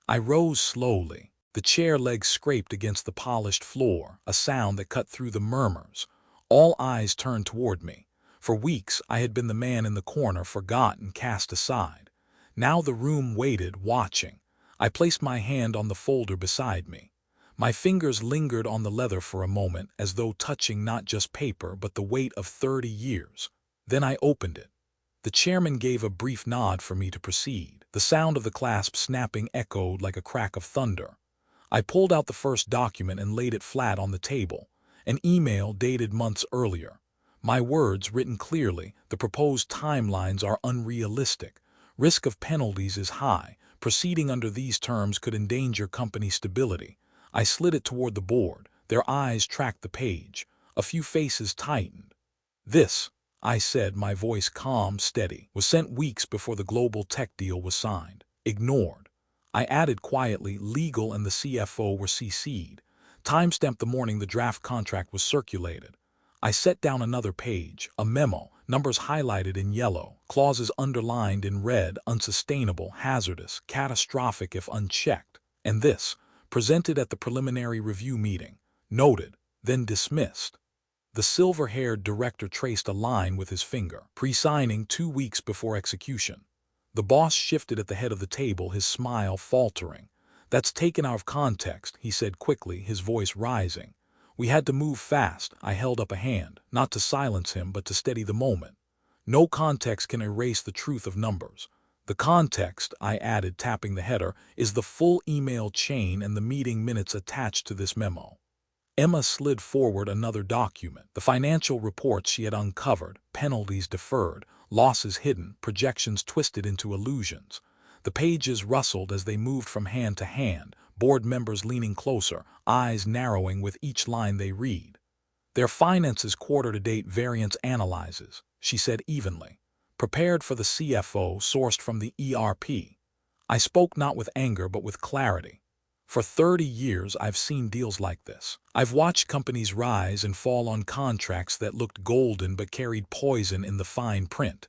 I rose slowly. The chair legs scraped against the polished floor, a sound that cut through the murmurs. All eyes turned toward me. For weeks I had been the man in the corner, forgotten, cast aside. Now the room waited, watching. I placed my hand on the folder beside me. My fingers lingered on the leather for a moment, as though touching not just paper but the weight of 30 years. Then I opened it. The chairman gave a brief nod for me to proceed. The sound of the clasp snapping echoed like a crack of thunder. I pulled out the first document and laid it flat on the table. An email dated months earlier. My words written clearly: the proposed timelines are unrealistic. Risk of penalties is high. Proceeding under these terms could endanger company stability. I slid it toward the board. Their eyes tracked the page. A few faces tightened. "This," I said, my voice calm, steady, "was sent weeks before the global tech deal was signed. Ignored." I added quietly, "Legal and the CFO were CC'd. Timestamped the morning the draft contract was circulated." I set down another page, a memo, numbers highlighted in yellow, clauses underlined in red: unsustainable, hazardous, catastrophic if unchecked. And this, presented at the preliminary review meeting, noted, then dismissed. The silver-haired director traced a line with his finger, pre-signing 2 weeks before execution. The boss shifted at the head of the table, his smile faltering. "That's taken out of context," he said quickly, his voice rising. "We had to move fast." I held up a hand, not to silence him but to steady the moment. "No context can erase the truth of numbers. The context," I added, tapping the header, "is the full email chain and the meeting minutes attached to this memo." Emma slid forward another document, the financial reports she had uncovered, penalties deferred, losses hidden, projections twisted into illusions. The pages rustled as they moved from hand to hand, board members leaning closer, eyes narrowing with each line they read. "Their finances quarter-to-date variance analyses," she said evenly. "Prepared for the CFO, sourced from the ERP." I spoke not with anger but with clarity. For 30 years, I've seen deals like this. I've watched companies rise and fall on contracts that looked golden but carried poison in the fine print.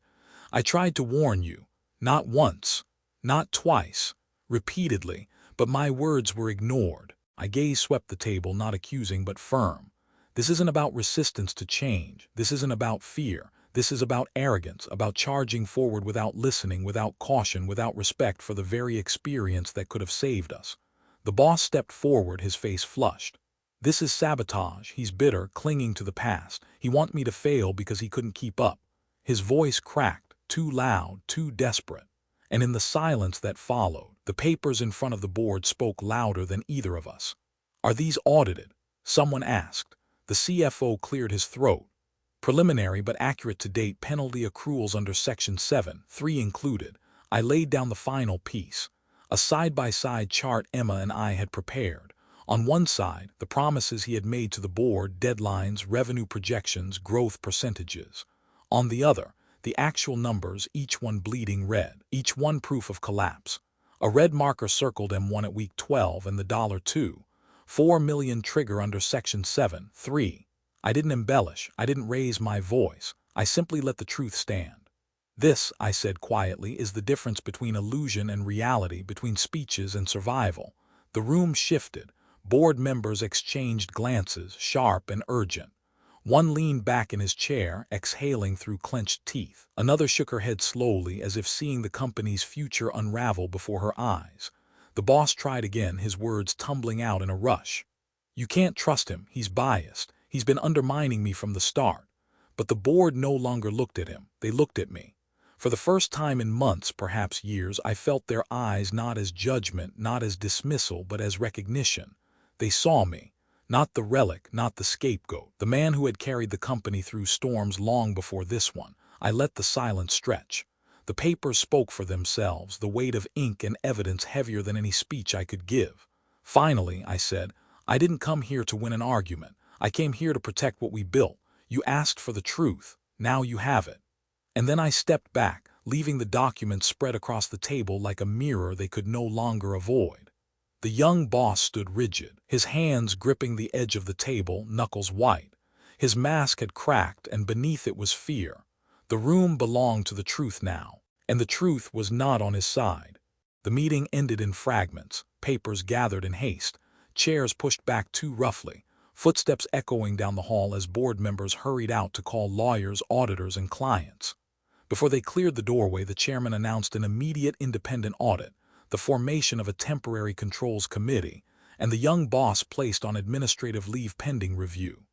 I tried to warn you, not once, not twice, repeatedly, but my words were ignored. My gaze swept the table, not accusing but firm. This isn't about resistance to change. This isn't about fear. This is about arrogance, about charging forward without listening, without caution, without respect for the very experience that could have saved us. The boss stepped forward, his face flushed. This is sabotage. He's bitter, clinging to the past. He wants me to fail because he couldn't keep up. His voice cracked, too loud, too desperate. And in the silence that followed, the papers in front of the board spoke louder than either of us. "Are these audited?" someone asked. The CFO cleared his throat. "Preliminary but accurate to date, penalty accruals under Section 7, 3 included." I laid down the final piece, a side-by-side chart Emma and I had prepared. On one side, the promises he had made to the board, deadlines, revenue projections, growth percentages. On the other, the actual numbers, each one bleeding red, each one proof of collapse. A red marker circled M1 at week 12 and the $2. 4 million trigger under Section 7, 3. I didn't embellish, I didn't raise my voice, I simply let the truth stand. "This," I said quietly, "is the difference between illusion and reality, between speeches and survival." The room shifted. Board members exchanged glances, sharp and urgent. One leaned back in his chair, exhaling through clenched teeth. Another shook her head slowly, as if seeing the company's future unravel before her eyes. The boss tried again, his words tumbling out in a rush. "You can't trust him. He's biased. He's been undermining me from the start." But the board no longer looked at him. They looked at me. For the first time in months, perhaps years, I felt their eyes, not as judgment, not as dismissal, but as recognition. They saw me. Not the relic, not the scapegoat, the man who had carried the company through storms long before this one. I let the silence stretch. The papers spoke for themselves, the weight of ink and evidence heavier than any speech I could give. "Finally," I said, "I didn't come here to win an argument. I came here to protect what we built. You asked for the truth. Now you have it." And then I stepped back, leaving the documents spread across the table like a mirror they could no longer avoid. The young boss stood rigid, his hands gripping the edge of the table, knuckles white. His mask had cracked, and beneath it was fear. The room belonged to the truth now, and the truth was not on his side. The meeting ended in fragments, papers gathered in haste, chairs pushed back too roughly, footsteps echoing down the hall as board members hurried out to call lawyers, auditors, and clients. Before they cleared the doorway, the chairman announced an immediate independent audit, the formation of a temporary controls committee, and the young boss placed on administrative leave pending review.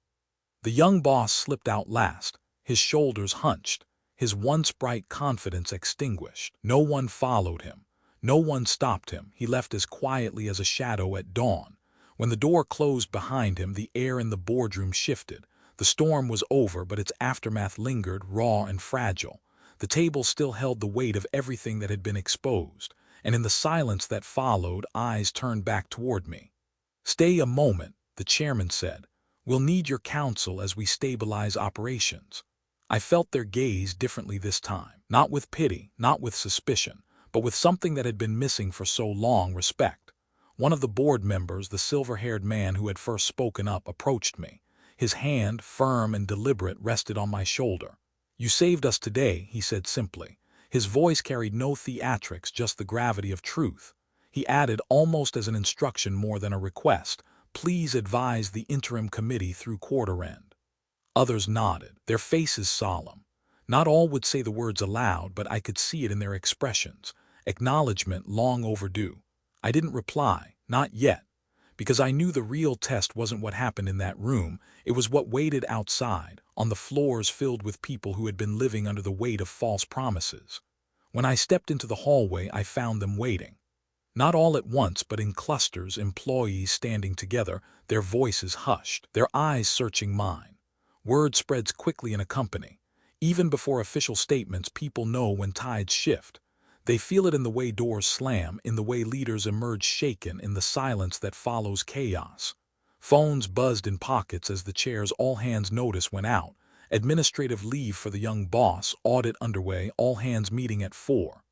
The young boss slipped out last, his shoulders hunched, his once bright confidence extinguished. No one followed him. No one stopped him. He left as quietly as a shadow at dawn. When the door closed behind him, the air in the boardroom shifted. The storm was over, but its aftermath lingered, raw and fragile. The table still held the weight of everything that had been exposed, and in the silence that followed, eyes turned back toward me. "Stay a moment," the chairman said. "We'll need your counsel as we stabilize operations." I felt their gaze differently this time, not with pity, not with suspicion, but with something that had been missing for so long: respect. One of the board members, the silver-haired man who had first spoken up, approached me. His hand, firm and deliberate, rested on my shoulder. "You saved us today," he said simply. His voice carried no theatrics, just the gravity of truth. He added, almost as an instruction more than a request, "Please advise the interim committee through quarter end." Others nodded, their faces solemn. Not all would say the words aloud, but I could see it in their expressions. Acknowledgement long overdue. I didn't reply, not yet, because I knew the real test wasn't what happened in that room, it was what waited outside, on the floors filled with people who had been living under the weight of false promises. When I stepped into the hallway, I found them waiting. Not all at once, but in clusters, employees standing together, their voices hushed, their eyes searching mine. Word spreads quickly in a company. Even before official statements, people know when tides shift. They feel it in the way doors slam, in the way leaders emerge shaken, in the silence that follows chaos. Phones buzzed in pockets as the chair's all-hands notice went out. Administrative leave for the young boss, audit underway, all hands meeting at 4.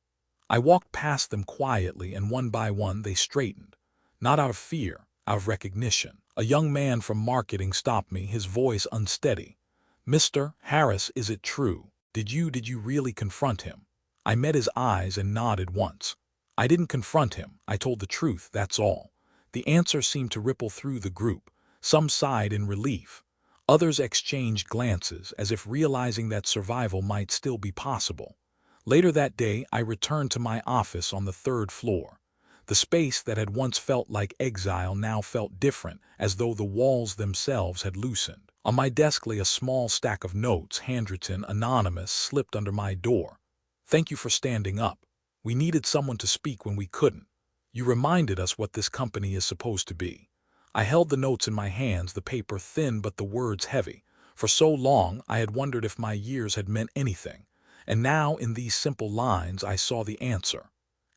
I walked past them quietly, and one by one they straightened. Not out of fear, out of recognition. A young man from marketing stopped me, his voice unsteady. "Mr. Harris, is it true? Did you really confront him?" I met his eyes and nodded once. "I didn't confront him. I told the truth, that's all." The answer seemed to ripple through the group. Some sighed in relief. Others exchanged glances, as if realizing that survival might still be possible. Later that day, I returned to my office on the third floor. The space that had once felt like exile now felt different, as though the walls themselves had loosened. On my desk lay a small stack of notes, handwritten, anonymous, slipped under my door. "Thank you for standing up. We needed someone to speak when we couldn't. You reminded us what this company is supposed to be." I held the notes in my hands, the paper thin but the words heavy. For so long, I had wondered if my years had meant anything. And now, in these simple lines, I saw the answer.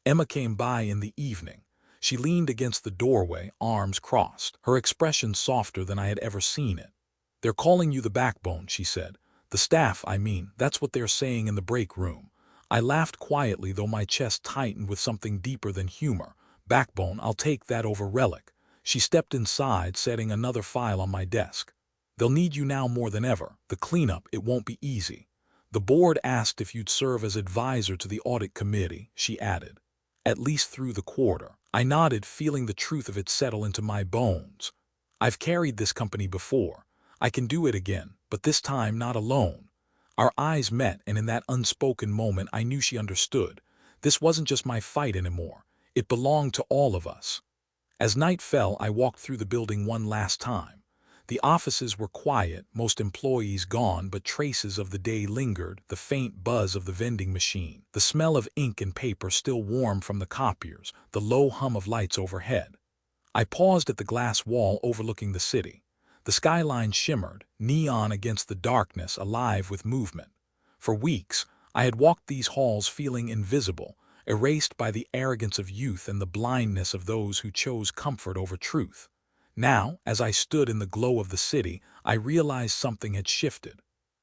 Emma came by in the evening. She leaned against the doorway, arms crossed, her expression softer than I had ever seen it. "They're calling you the backbone," she said. "The staff, I mean, that's what they're saying in the break room." I laughed quietly, though my chest tightened with something deeper than humor. "Backbone, I'll take that over relic." She stepped inside, setting another file on my desk. "They'll need you now more than ever. The cleanup, it won't be easy. The board asked if you'd serve as advisor to the audit committee," she added. "At least through the quarter." I nodded, feeling the truth of it settle into my bones. "I've carried this company before. I can do it again, but this time not alone." Our eyes met, and in that unspoken moment I knew she understood. This wasn't just my fight anymore. It belonged to all of us. As night fell, I walked through the building one last time. The offices were quiet, most employees gone, but traces of the day lingered, the faint buzz of the vending machine, the smell of ink and paper still warm from the copiers, the low hum of lights overhead. I paused at the glass wall overlooking the city. The skyline shimmered, neon against the darkness, alive with movement. For weeks, I had walked these halls feeling invisible, erased by the arrogance of youth and the blindness of those who chose comfort over truth. Now, as I stood in the glow of the city, I realized something had shifted.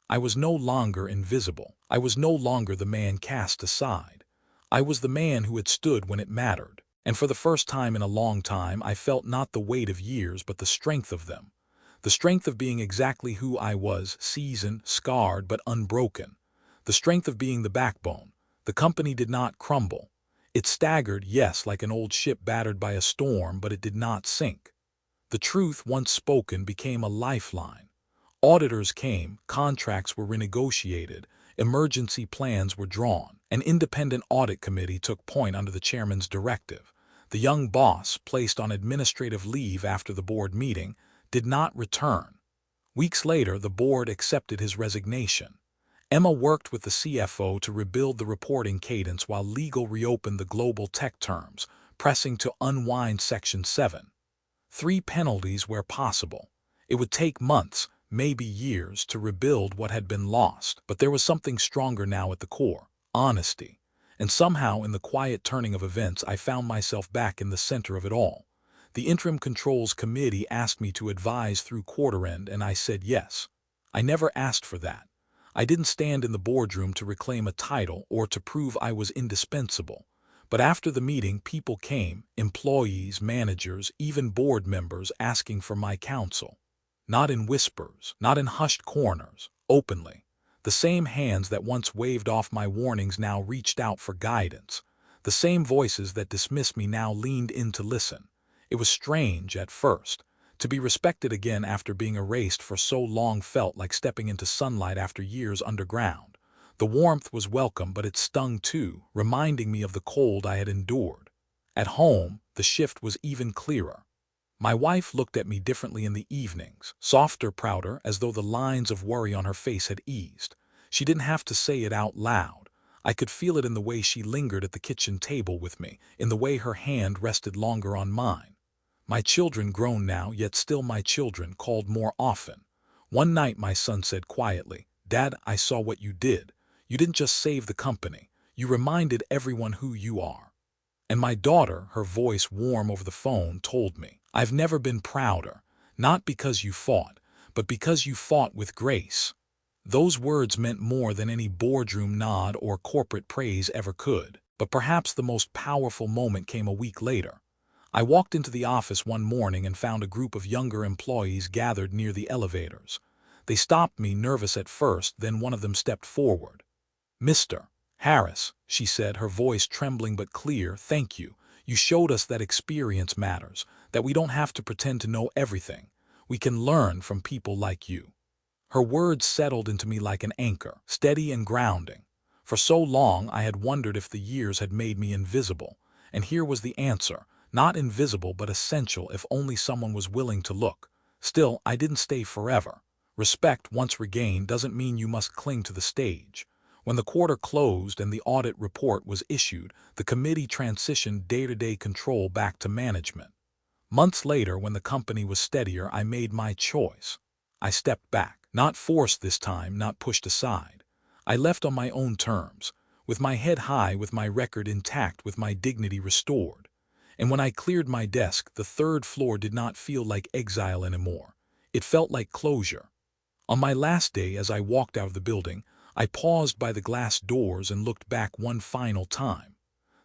I was no longer invisible. I was no longer the man cast aside. I was the man who had stood when it mattered. And for the first time in a long time, I felt not the weight of years, but the strength of them. The strength of being exactly who I was, seasoned, scarred, but unbroken. The strength of being the backbone. The company did not crumble. It staggered, yes, like an old ship battered by a storm, but it did not sink. The truth, once spoken, became a lifeline. Auditors came, contracts were renegotiated, emergency plans were drawn. An independent audit committee took point under the chairman's directive. The young boss, placed on administrative leave after the board meeting, did not return. Weeks later, the board accepted his resignation. Emma worked with the CFO to rebuild the reporting cadence while legal reopened the global tech terms, pressing to unwind Section 7. 3 penalties where possible. It would take months, maybe years, to rebuild what had been lost, but there was something stronger now at the core: honesty. And somehow, in the quiet turning of events, I found myself back in the center of it all. The Interim Controls Committee asked me to advise through quarter end, and I said yes. I never asked for that. I didn't stand in the boardroom to reclaim a title or to prove I was indispensable. But after the meeting, people came, employees, managers, even board members, asking for my counsel. Not in whispers, not in hushed corners, openly. The same hands that once waved off my warnings now reached out for guidance. The same voices that dismissed me now leaned in to listen. It was strange at first. To be respected again after being erased for so long felt like stepping into sunlight after years underground. The warmth was welcome, but it stung too, reminding me of the cold I had endured. At home, the shift was even clearer. My wife looked at me differently in the evenings, softer, prouder, as though the lines of worry on her face had eased. She didn't have to say it out loud. I could feel it in the way she lingered at the kitchen table with me, in the way her hand rested longer on mine. My children, grown now, yet still my children, called more often. One night my son said quietly, "Dad, I saw what you did. You didn't just save the company. You reminded everyone who you are." And my daughter, her voice warm over the phone, told me, "I've never been prouder, not because you fought, but because you fought with grace." Those words meant more than any boardroom nod or corporate praise ever could. But perhaps the most powerful moment came a week later. I walked into the office one morning and found a group of younger employees gathered near the elevators. They stopped me, nervous at first, then one of them stepped forward. "Mr. Harris," she said, her voice trembling but clear, "thank you. You showed us that experience matters, that we don't have to pretend to know everything. We can learn from people like you." Her words settled into me like an anchor, steady and grounding. For so long I had wondered if the years had made me invisible, and here was the answer: not invisible but essential if only someone was willing to look. Still, I didn't stay forever. Respect, once regained, doesn't mean you must cling to the stage. When the quarter closed and the audit report was issued, the committee transitioned day-to-day control back to management. Months later, when the company was steadier, I made my choice. I stepped back, not forced this time, not pushed aside. I left on my own terms, with my head high, with my record intact, with my dignity restored. And when I cleared my desk, the third floor did not feel like exile anymore. It felt like closure. On my last day, as I walked out of the building, I paused by the glass doors and looked back one final time.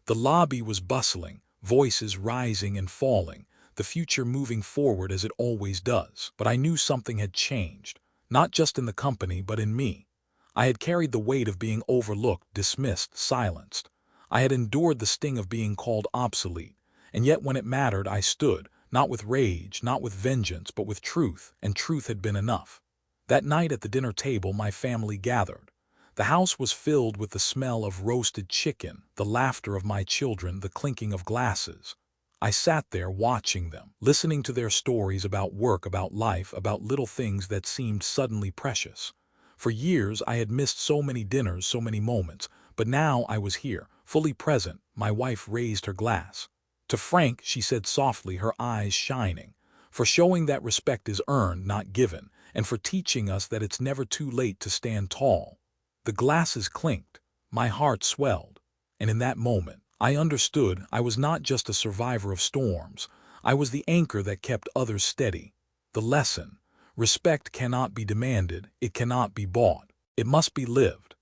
The lobby was bustling, voices rising and falling, the future moving forward as it always does. But I knew something had changed, not just in the company but in me. I had carried the weight of being overlooked, dismissed, silenced. I had endured the sting of being called obsolete, and yet when it mattered I stood, not with rage, not with vengeance, but with truth, and truth had been enough. That night at the dinner table my family gathered. The house was filled with the smell of roasted chicken, the laughter of my children, the clinking of glasses. I sat there watching them, listening to their stories about work, about life, about little things that seemed suddenly precious. For years I had missed so many dinners, so many moments, but now I was here, fully present. My wife raised her glass. "To Frank," she said softly, her eyes shining, "for showing that respect is earned, not given, and for teaching us that it's never too late to stand tall." The glasses clinked, my heart swelled, and in that moment, I understood I was not just a survivor of storms, I was the anchor that kept others steady. The lesson: respect cannot be demanded, it cannot be bought, it must be lived.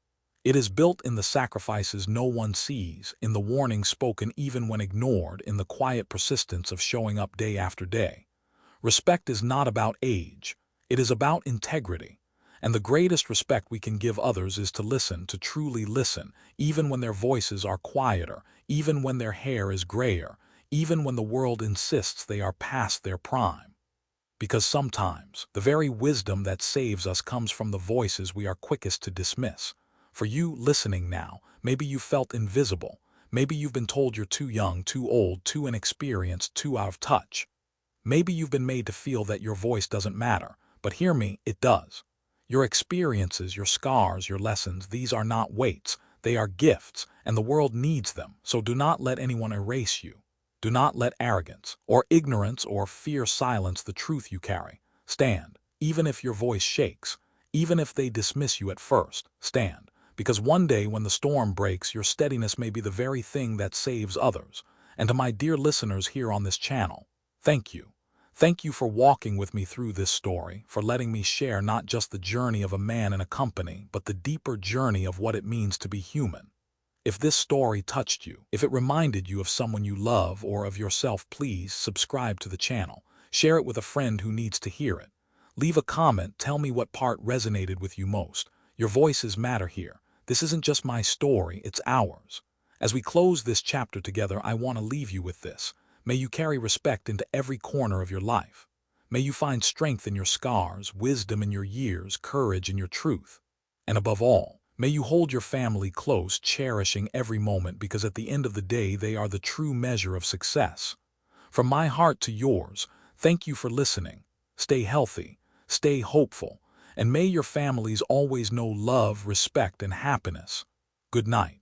It is built in the sacrifices no one sees, in the warnings spoken even when ignored, in the quiet persistence of showing up day after day. Respect is not about age, it is about integrity. And the greatest respect we can give others is to listen, to truly listen, even when their voices are quieter, even when their hair is grayer, even when the world insists they are past their prime. Because sometimes, the very wisdom that saves us comes from the voices we are quickest to dismiss. For you listening now, maybe you felt invisible. Maybe you've been told you're too young, too old, too inexperienced, too out of touch. Maybe you've been made to feel that your voice doesn't matter, but hear me, it does. Your experiences, your scars, your lessons, these are not weights, they are gifts, and the world needs them, so do not let anyone erase you. Do not let arrogance, or ignorance, or fear silence the truth you carry. Stand, even if your voice shakes, even if they dismiss you at first, stand, because one day when the storm breaks, your steadiness may be the very thing that saves others. And to my dear listeners here on this channel, thank you. Thank you for walking with me through this story, for letting me share not just the journey of a man in a company, but the deeper journey of what it means to be human. If this story touched you, if it reminded you of someone you love or of yourself, please subscribe to the channel. Share it with a friend who needs to hear it. Leave a comment, tell me what part resonated with you most. Your voices matter here. This isn't just my story, it's ours. As we close this chapter together, I want to leave you with this. May you carry respect into every corner of your life. May you find strength in your scars, wisdom in your years, courage in your truth. And above all, may you hold your family close, cherishing every moment, because at the end of the day, they are the true measure of success. From my heart to yours, thank you for listening. Stay healthy, stay hopeful, and may your families always know love, respect, and happiness. Good night.